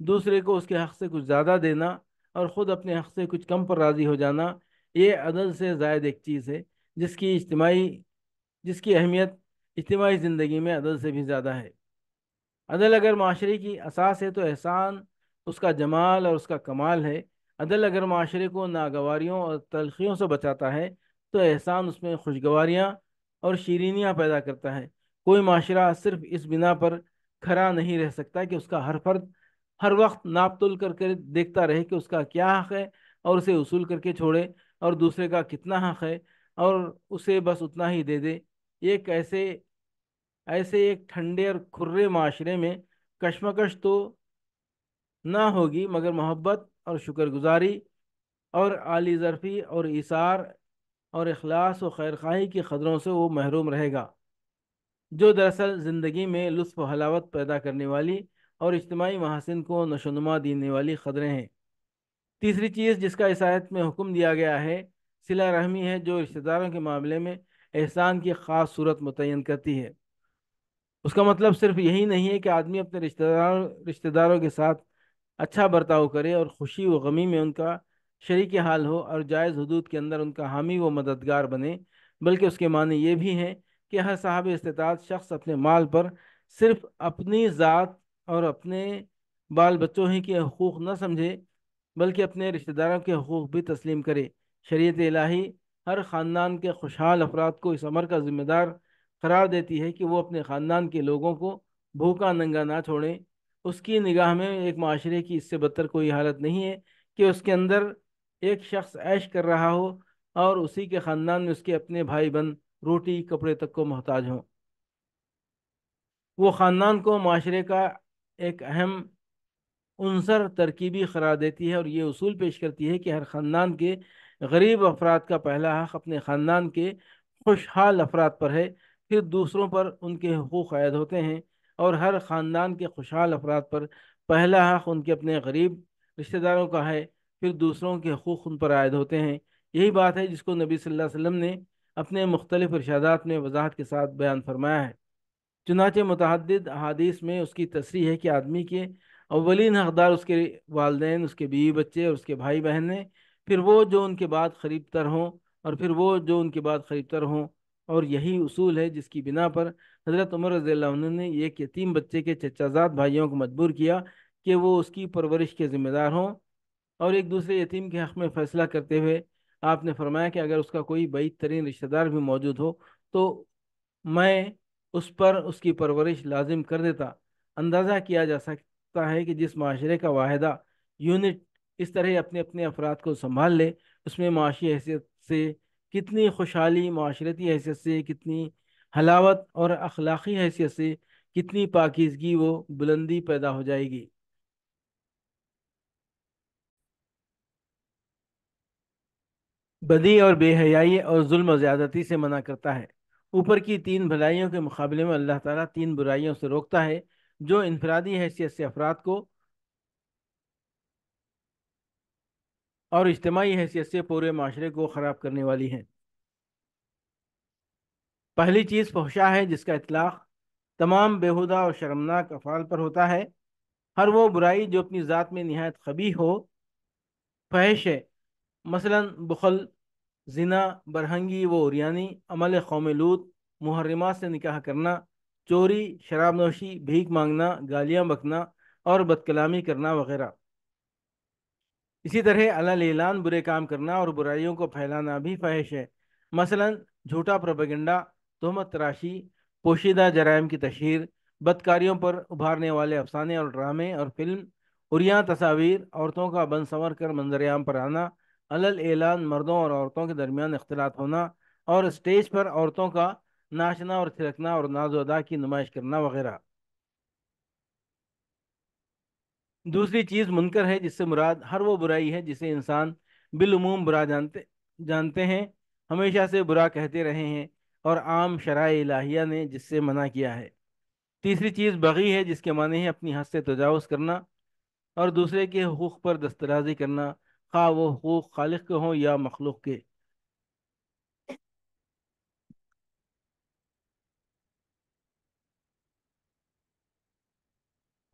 دوسرے کو اس کے حق سے کچھ زیادہ دینا اور خود اپنے حق سے کچھ کم پر راضی ہو جانا۔ یہ عدل سے زائد ایک چیز ہے جس کی اہمیت اجتماعی زندگی میں عدل سے بھی زیادہ ہے۔ عدل اگر معاشرے کی اساس ہے تو احسان اس کا جمال اور اس کا کمال ہے۔ عدل اگر معاشرے کو ناگواریوں اور تلخیوں سے بچاتا ہے تو احسان اس میں خوشگواریاں اور شیرینیاں پیدا کرتا ہے۔ کوئی معاشرہ صرف اس بنا پر کھڑا نہیں رہ سکتا کہ اس کا ہر فرد ہر وقت ناپ تول کر کے دیکھتا رہے کہ اس کا کیا حق ہے اور اسے اصول کر کے چھوڑے، اور دوسرے کا کتنا حق ہے اور اسے بس اتنا ہی دے دے۔ ایسے ایک ٹھنڈے اور کھرے معاشرے میں کشمکش تو نہ ہوگی، مگر محبت اور شکر گزاری اور عالی ظرفی اور ایثار اور اخلاص و خیرخواہی کی قدروں سے وہ محروم رہے گا، جو دراصل زندگی میں لطف و حلاوت پیدا کرنے والی اور اجتماعی محاسن کو نشوونما دینے والی قدریں ہیں۔ تیسری چیز جس کا اس آیت میں حکم دیا گیا ہے صلہ رحمی ہے، جو رشتہ داروں کے معاملے میں احسان کی خاص صورت متعین کرتی ہے۔ اس کا مطلب صرف یہی نہیں ہے کہ آدمی اپنے رشتہ داروں کے ساتھ اچھا برتاؤ کرے اور خوشی و غمی میں ان کا شریک حال ہو اور جائز حدود کے اندر ان کا حامی و مددگار بنے، بلکہ اس کے معنی یہ بھی ہیں کہ ہر صاحب استطاعت شخص اپنے مال پر صرف اپنی ذات اور اپنے بال بچوں ہی کے حقوق نہ سمجھے بلکہ اپنے رشتہ داروں کے حقوق بھی تسلیم کرے۔ شریعت الہی ہر خاندان کے خوشحال افراد کو اس امر کا ذمہ دار قرار دیتی ہے کہ وہ اپنے خاندان کے لوگوں کو بھوکا ننگا نہ چھوڑیں۔ اس کی نگاہ میں ایک معاشرے کی اس سے بدتر کوئی حالت نہیں ہے کہ اس کے اندر ایک شخص عیش کر رہا ہو اور اسی کے خاندان میں اس کے اپنے بھائی بہن روٹی کپڑے تک کو محتاج ہوں۔ وہ خاندان کو معاشرے کا ایک اہم عنصر ترکیبی قرار دیتی ہے، اور یہ اصول پیش کرتی ہے کہ ہر خاندان کے غریب افراد کا پہلا حق اپنے خاندان کے خوشحال افراد پر ہے، پھر دوسروں پر ان کے حقوق عائد ہوتے ہیں، اور ہر خاندان کے خوشحال افراد پر پہلا حق ان کے اپنے غریب رشتہ داروں کا ہے، پھر دوسروں کے حقوق ان پر عائد ہوتے ہیں۔ یہی بات ہے جس کو نبی صلی اللہ علیہ وسلم نے اپنے مختلف ارشادات میں وضاحت کے ساتھ بیان فرمایا ہے۔ چنانچہ متعدد احادیث میں اس کی تصریح ہے کہ آدمی کے اولین حقدار اس کے والدین، اس کے بیوی بچے اور اس کے بھائی بہن ہیں، پھر وہ جو ان کے بعد قریب تر ہوں، اور پھر وہ جو ان کے بعد قریب تر ہوں، اور یہی اصول ہے جس کی بنا پر حضرت عمر رضی اللہ عنہ نے ایک یتیم بچے کے چچا زاد بھائیوں کو مجبور کیا کہ وہ اس کی پرورش کے ذمہ دار ہوں، اور ایک دوسرے یتیم کے حق میں فیصلہ کرتے ہوئے آپ نے فرمایا کہ اگر اس کا کوئی بعید ترین رشتہ دار بھی موجود ہو تو میں اس پر اس کی پرورش لازم کر دیتا۔ اندازہ کیا جا سکتا ہے کہ جس معاشرے کا واحدہ یونٹ اس طرح اپنے اپنے افراد کو سنبھال لے، اس میں معاشی حیثیت سے کتنی خوشحالی، معاشرتی حیثیت سے کتنی حلاوت، اور اخلاقی حیثیت سے کتنی پاکیزگی و بلندی پیدا ہو جائے گی۔ بدی اور بے حیائی اور ظلم و زیادتی سے منع کرتا ہے۔ اوپر کی تین بھلائیوں کے مقابلے میں اللہ تعالیٰ تین برائیوں سے روکتا ہے جو انفرادی حیثیت سے افراد کو اور اجتماعی حیثیت سے پورے معاشرے کو خراب کرنے والی ہیں۔ پہلی چیز فحشا ہے، جس کا اطلاق تمام بیہودہ اور شرمناک افعال پر ہوتا ہے۔ ہر وہ برائی جو اپنی ذات میں نہایت قبیح ہو فحش ہے، مثلا بخل، زنا، برہنگی و عریانی، عمل قوم لوط، محرمات سے نکاح کرنا، چوری، شراب نوشی، بھیک مانگنا، گالیاں بکنا اور بدکلامی کرنا وغیرہ۔ اسی طرح علل اعلان برے کام کرنا اور برائیوں کو پھیلانا بھی فحش ہے، مثلا جھوٹا پروپیگنڈا، تہمت تراشی، پوشیدہ جرائم کی تشہیر، بدکاریوں پر ابھارنے والے افسانے اور ڈرامے اور فلم، عریاں تصاویر، عورتوں کا بن سنور کر منظر عام پر آنا، علل اعلان مردوں اور عورتوں کے درمیان اختلاط ہونا، اور اسٹیج پر عورتوں کا ناچنا اور تھرکنا اور ناز و ادا کی نمائش کرنا وغیرہ۔ دوسری چیز منکر ہے، جس سے مراد ہر وہ برائی ہے جسے انسان بالعموم برا جانتے ہیں، ہمیشہ سے برا کہتے رہے ہیں، اور عام شرائع الہیہ نے جس سے منع کیا ہے۔ تیسری چیز بغی ہے، جس کے معنی ہے اپنی حد سے تجاوز کرنا اور دوسرے کے حقوق پر دسترازی کرنا، خواہ وہ حقوق خالق کے ہوں یا مخلوق کے۔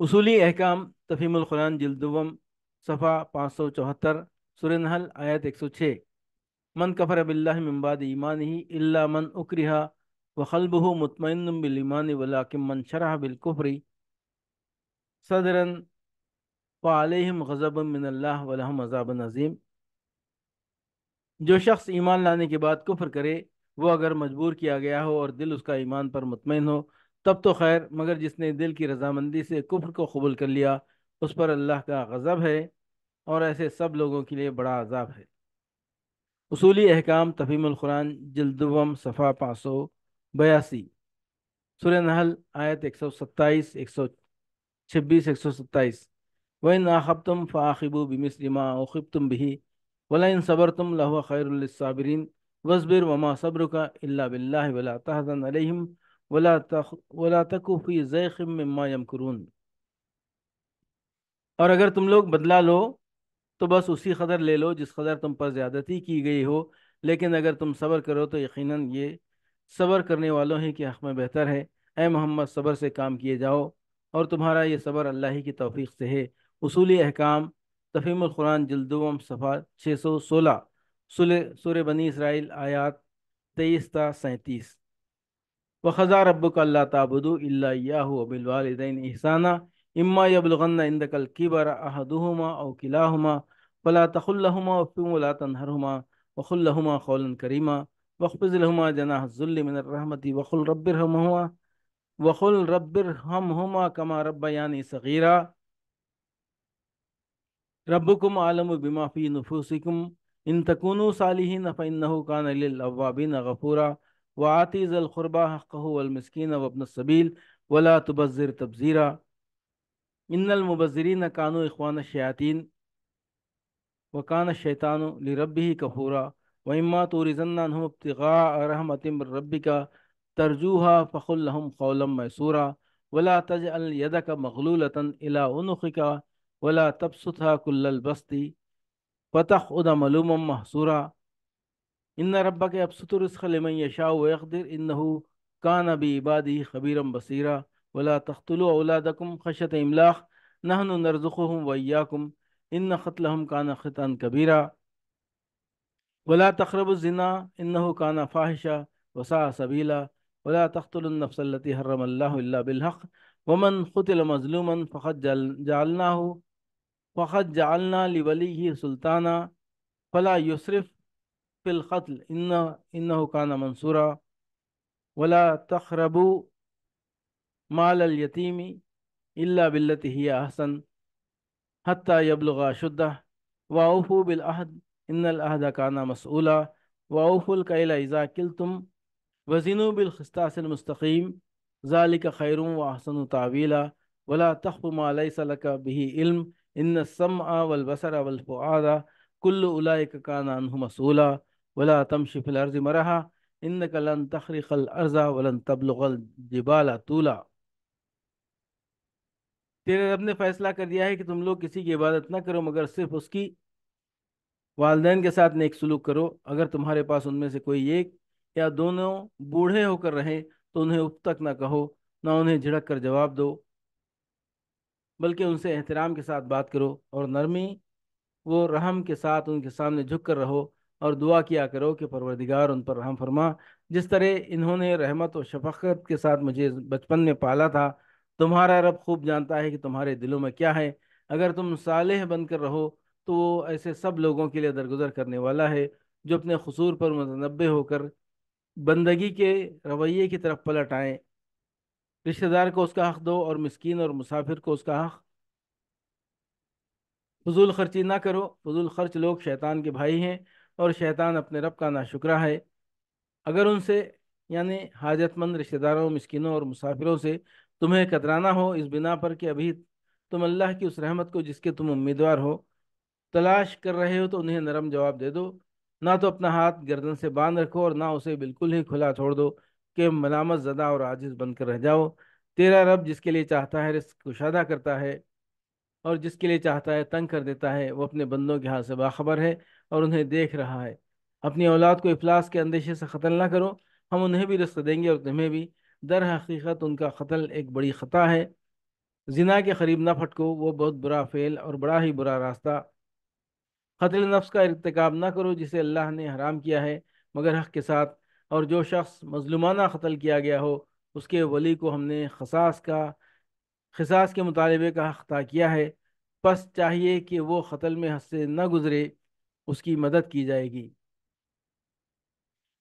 اصولی احکام، تفہیم القرآن جلد دوم، صفحہ 574، سورہ نحل آیت 106۔ من کفر باللہ من بعد ایمانہ الا من اکرہ وقلبہ مطمئن بالایمان ولکن من شرح بالکفر صدرا فعلیہم غضب من اللہ ولہم عذاب عظیم۔ جو شخص ایمان لانے کے بعد کفر کرے، وہ اگر مجبور کیا گیا ہو اور دل اس کا ایمان پر مطمئن ہو تب تو خیر، مگر جس نے دل کی رضامندی سے کفر کو قبول کر لیا اس پر اللہ کا غضب ہے، اور ایسے سب لوگوں کے لیے بڑا عذاب ہے۔ اصولی احکام، تفہیم القرآن جلد دوم، صفحہ 582، سورہ نحل آیت 127، 126، 127۔ وَإِنْ عَاقَبْتُمْ فَعَاقِبُوا بِمِثْلِ مَا عُوقِبْتُمْ بِهِ وَلَئِنْ صَبَرْتُمْ لَهُوَ خَيْرٌ لِلصَّابِرِينَ وَاصْبِرْ وَمَا صَبْرُكَ إِلَّا بِاللَّهِ وَلَا تَحْزَنْ عَلَيْهِمْ وَلَا تَكُ فِي ضَيْقٍ مِّمَّا يَمْكُرُونَ۔ اور اگر تم لوگ بدلہ لو تو بس اسی قدر لے لو جس قدر تم پر زیادتی کی گئی ہو، لیکن اگر تم صبر کرو تو یقیناً یہ صبر کرنے والوں ہی کے حق میں بہتر ہے۔ اے محمد، صبر سے کام کیے جاؤ، اور تمہارا یہ صبر اللہ ہی کی توفیق سے ہے۔ اصولی احکام، تفہیم القرآن جلد دوم، صفحہ 616، سورہ بنی اسرائیل آیات 23 تا 37۔ وَقَضَىٰ رَبُّكَ أَلَّا تَعْبُدُوا إِلَّا إِيَّاهُ وَبِالْوَالِدَيْنِ إِحْسَانًا إِمَّا يَبْلُغَنَّ عِندَكَ الْكِبَرَ أَحَدُهُمَا أَوْ كِلَاهُمَا فَلَا تَقُل لَّهُمَا أُفٍّ وَلَا تَنْهَرْهُمَا وَقُل لَّهُمَا قَوْلًا كَرِيمًا وَاخْفِضْ لَهُمَا جَنَاحَ الذُّلِّ مِنَ الرَّحْمَةِ وَقُل رَّبِّ ارْحَمْهُمَا كَمَا رَبَّيَانِي صَغِيرًا۔ ربکم عالم بما فی نفوسکم ان تکونوا صالحین فإنہ کان للأوابین غفورا وآتی ذی القربى حقہ والمسکین وابن السبیل ولا تبذر تبذیرا ان المبذرین کانوا اخوان الشیاطین وکان الشیطان لربہ کفورا وإما تورزن عنہم ابتغاء رحمة من ربک ترجوها فقل لهم قولا میسورا ولا تجعل يدك مغلولة إلى عنقك ولا تبسطها كل البسط فتقعد ملوما محسورا ان ربك يبسط الرزق لمن يشاء ويقدر انه كان بعباده خبيرا بصيرا ولا تقتلوا اولادكم خشية املاق نحن نرزقهم واياكم ان قتلهم كان خطأ كبيرا ولا تقربوا الزنا انه كان فاحشا وساء سبيلا ولا تقتلوا النفس التي حرم الله إلا بالحق ومن قتل مظلوما فقد جعلنا لوليه سلطانا فلا يسرف في القتل إنه كان منصورا ولا تقربوا مال اليتيم إلا بالتي هي أحسن حتى يبلغ أشده وأوفوا بالعهد إن العهد كان مسؤولا وأوفوا الكيل إذا كلتم وزنوا بالقسطاس المستقيم ذلك خير وأحسن تعويلا ولا تخف ما ليس لك به علم إن السمع والبصر والفؤاد كل أولئك كان عنه مسؤولا ولا تمشي في الأرض مرحا إنك لن تخرق الأرض ولن تبلغ الجبال طولا. تیرے رب نے فیصلہ کر دیا ہے کہ تم لوگ کسی کی عبادت نہ کرو مگر صرف اس کی. والدین کے ساتھ نیک سلوک کرو. اگر تمہارے پاس ان میں سے کوئی ایک یا دونوں بوڑھے ہو کر رہیں تو انہیں اف تک نہ کہو نہ انہیں جھڑک کر جواب دو بلکہ ان سے احترام کے ساتھ بات کرو اور نرمی وہ رحم کے ساتھ ان کے سامنے جھک کر رہو اور دعا کیا کرو کہ پروردگار ان پر رحم فرما جس طرح انہوں نے رحمت و شفقت کے ساتھ مجھے بچپن میں پالا تھا. تمہارا رب خوب جانتا ہے کہ تمہارے دلوں میں کیا ہے. اگر تم صالح بن کر رہو تو وہ ایسے سب لوگوں کے لیے درگزر کرنے والا ہے جو اپنے قصور پر متنبہ ہو کر بندگی کے رویے کی طرف پلٹ آئیں. رشتہ دار کو اس کا حق دو اور مسکین اور مسافر کو اس کا حق. فضول خرچی نہ کرو. فضول خرچ لوگ شیطان کے بھائی ہیں اور شیطان اپنے رب کا ناشکرا ہے. اگر ان سے یعنی حاجت مند رشتہ داروں مسکینوں اور مسافروں سے تمہیں کترانا ہو اس بنا پر کہ ابھی تم اللہ کی اس رحمت کو جس کے تم امیدوار ہو تلاش کر رہے ہو تو انہیں نرم جواب دے دو. نہ تو اپنا ہاتھ گردن سے باندھ رکھو اور نہ اسے بالکل ہی کھلا چھوڑ دو کہ ملامت زدہ اور عاجز بن کر رہ جاؤ. تیرا رب جس کے لیے چاہتا ہے رزق کشادہ کرتا ہے اور جس کے لیے چاہتا ہے تنگ کر دیتا ہے. وہ اپنے بندوں کے حال سے باخبر ہے اور انہیں دیکھ رہا ہے. اپنی اولاد کو افلاس کے اندیشے سے قتل نہ کرو. ہم انہیں بھی رزق دیں گے اور تمہیں بھی. در حقیقت ان کا قتل ایک بڑی خطا ہے. زنا کے قریب نہ پھٹکو وہ بہت برا فعل اور بڑا ہی برا راستہ. قتل نفس کا ارتکاب نہ کرو جسے اللہ نے حرام کیا ہے مگر حق کے ساتھ. اور جو شخص مظلومانہ قتل کیا گیا ہو اس کے ولی کو ہم نے قصاص کے مطالبے کا حق عطا کیا ہے. پس چاہیے کہ وہ قتل میں حد سے نہ گزرے. اس کی مدد کی جائے گی.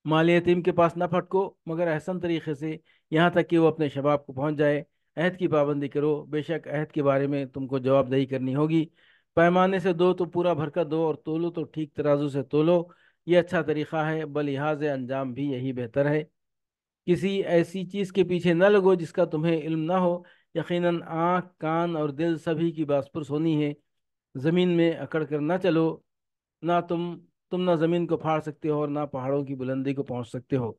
مال یتیم کے پاس نہ پھٹکو مگر احسن طریقے سے یہاں تک کہ وہ اپنے شباب کو پہنچ جائے. عہد کی پابندی کرو. بے شک عہد کے بارے میں تم کو جواب دہی کرنی ہوگی. پیمانے سے دو تو پورا بھر کر دو اور تولو تو ٹھیک ترازو سے تولو. یہ اچھا طریقہ ہے بلحاظ انجام بھی یہی بہتر ہے. کسی ایسی چیز کے پیچھے نہ لگو جس کا تمہیں علم نہ ہو. یقیناً آنکھ کان اور دل سبھی کی بازپرس ہونی ہے. زمین میں اکڑ کر نہ چلو. نہ تم نہ زمین کو پھاڑ سکتے ہو اور نہ پہاڑوں کی بلندی کو پہنچ سکتے ہو.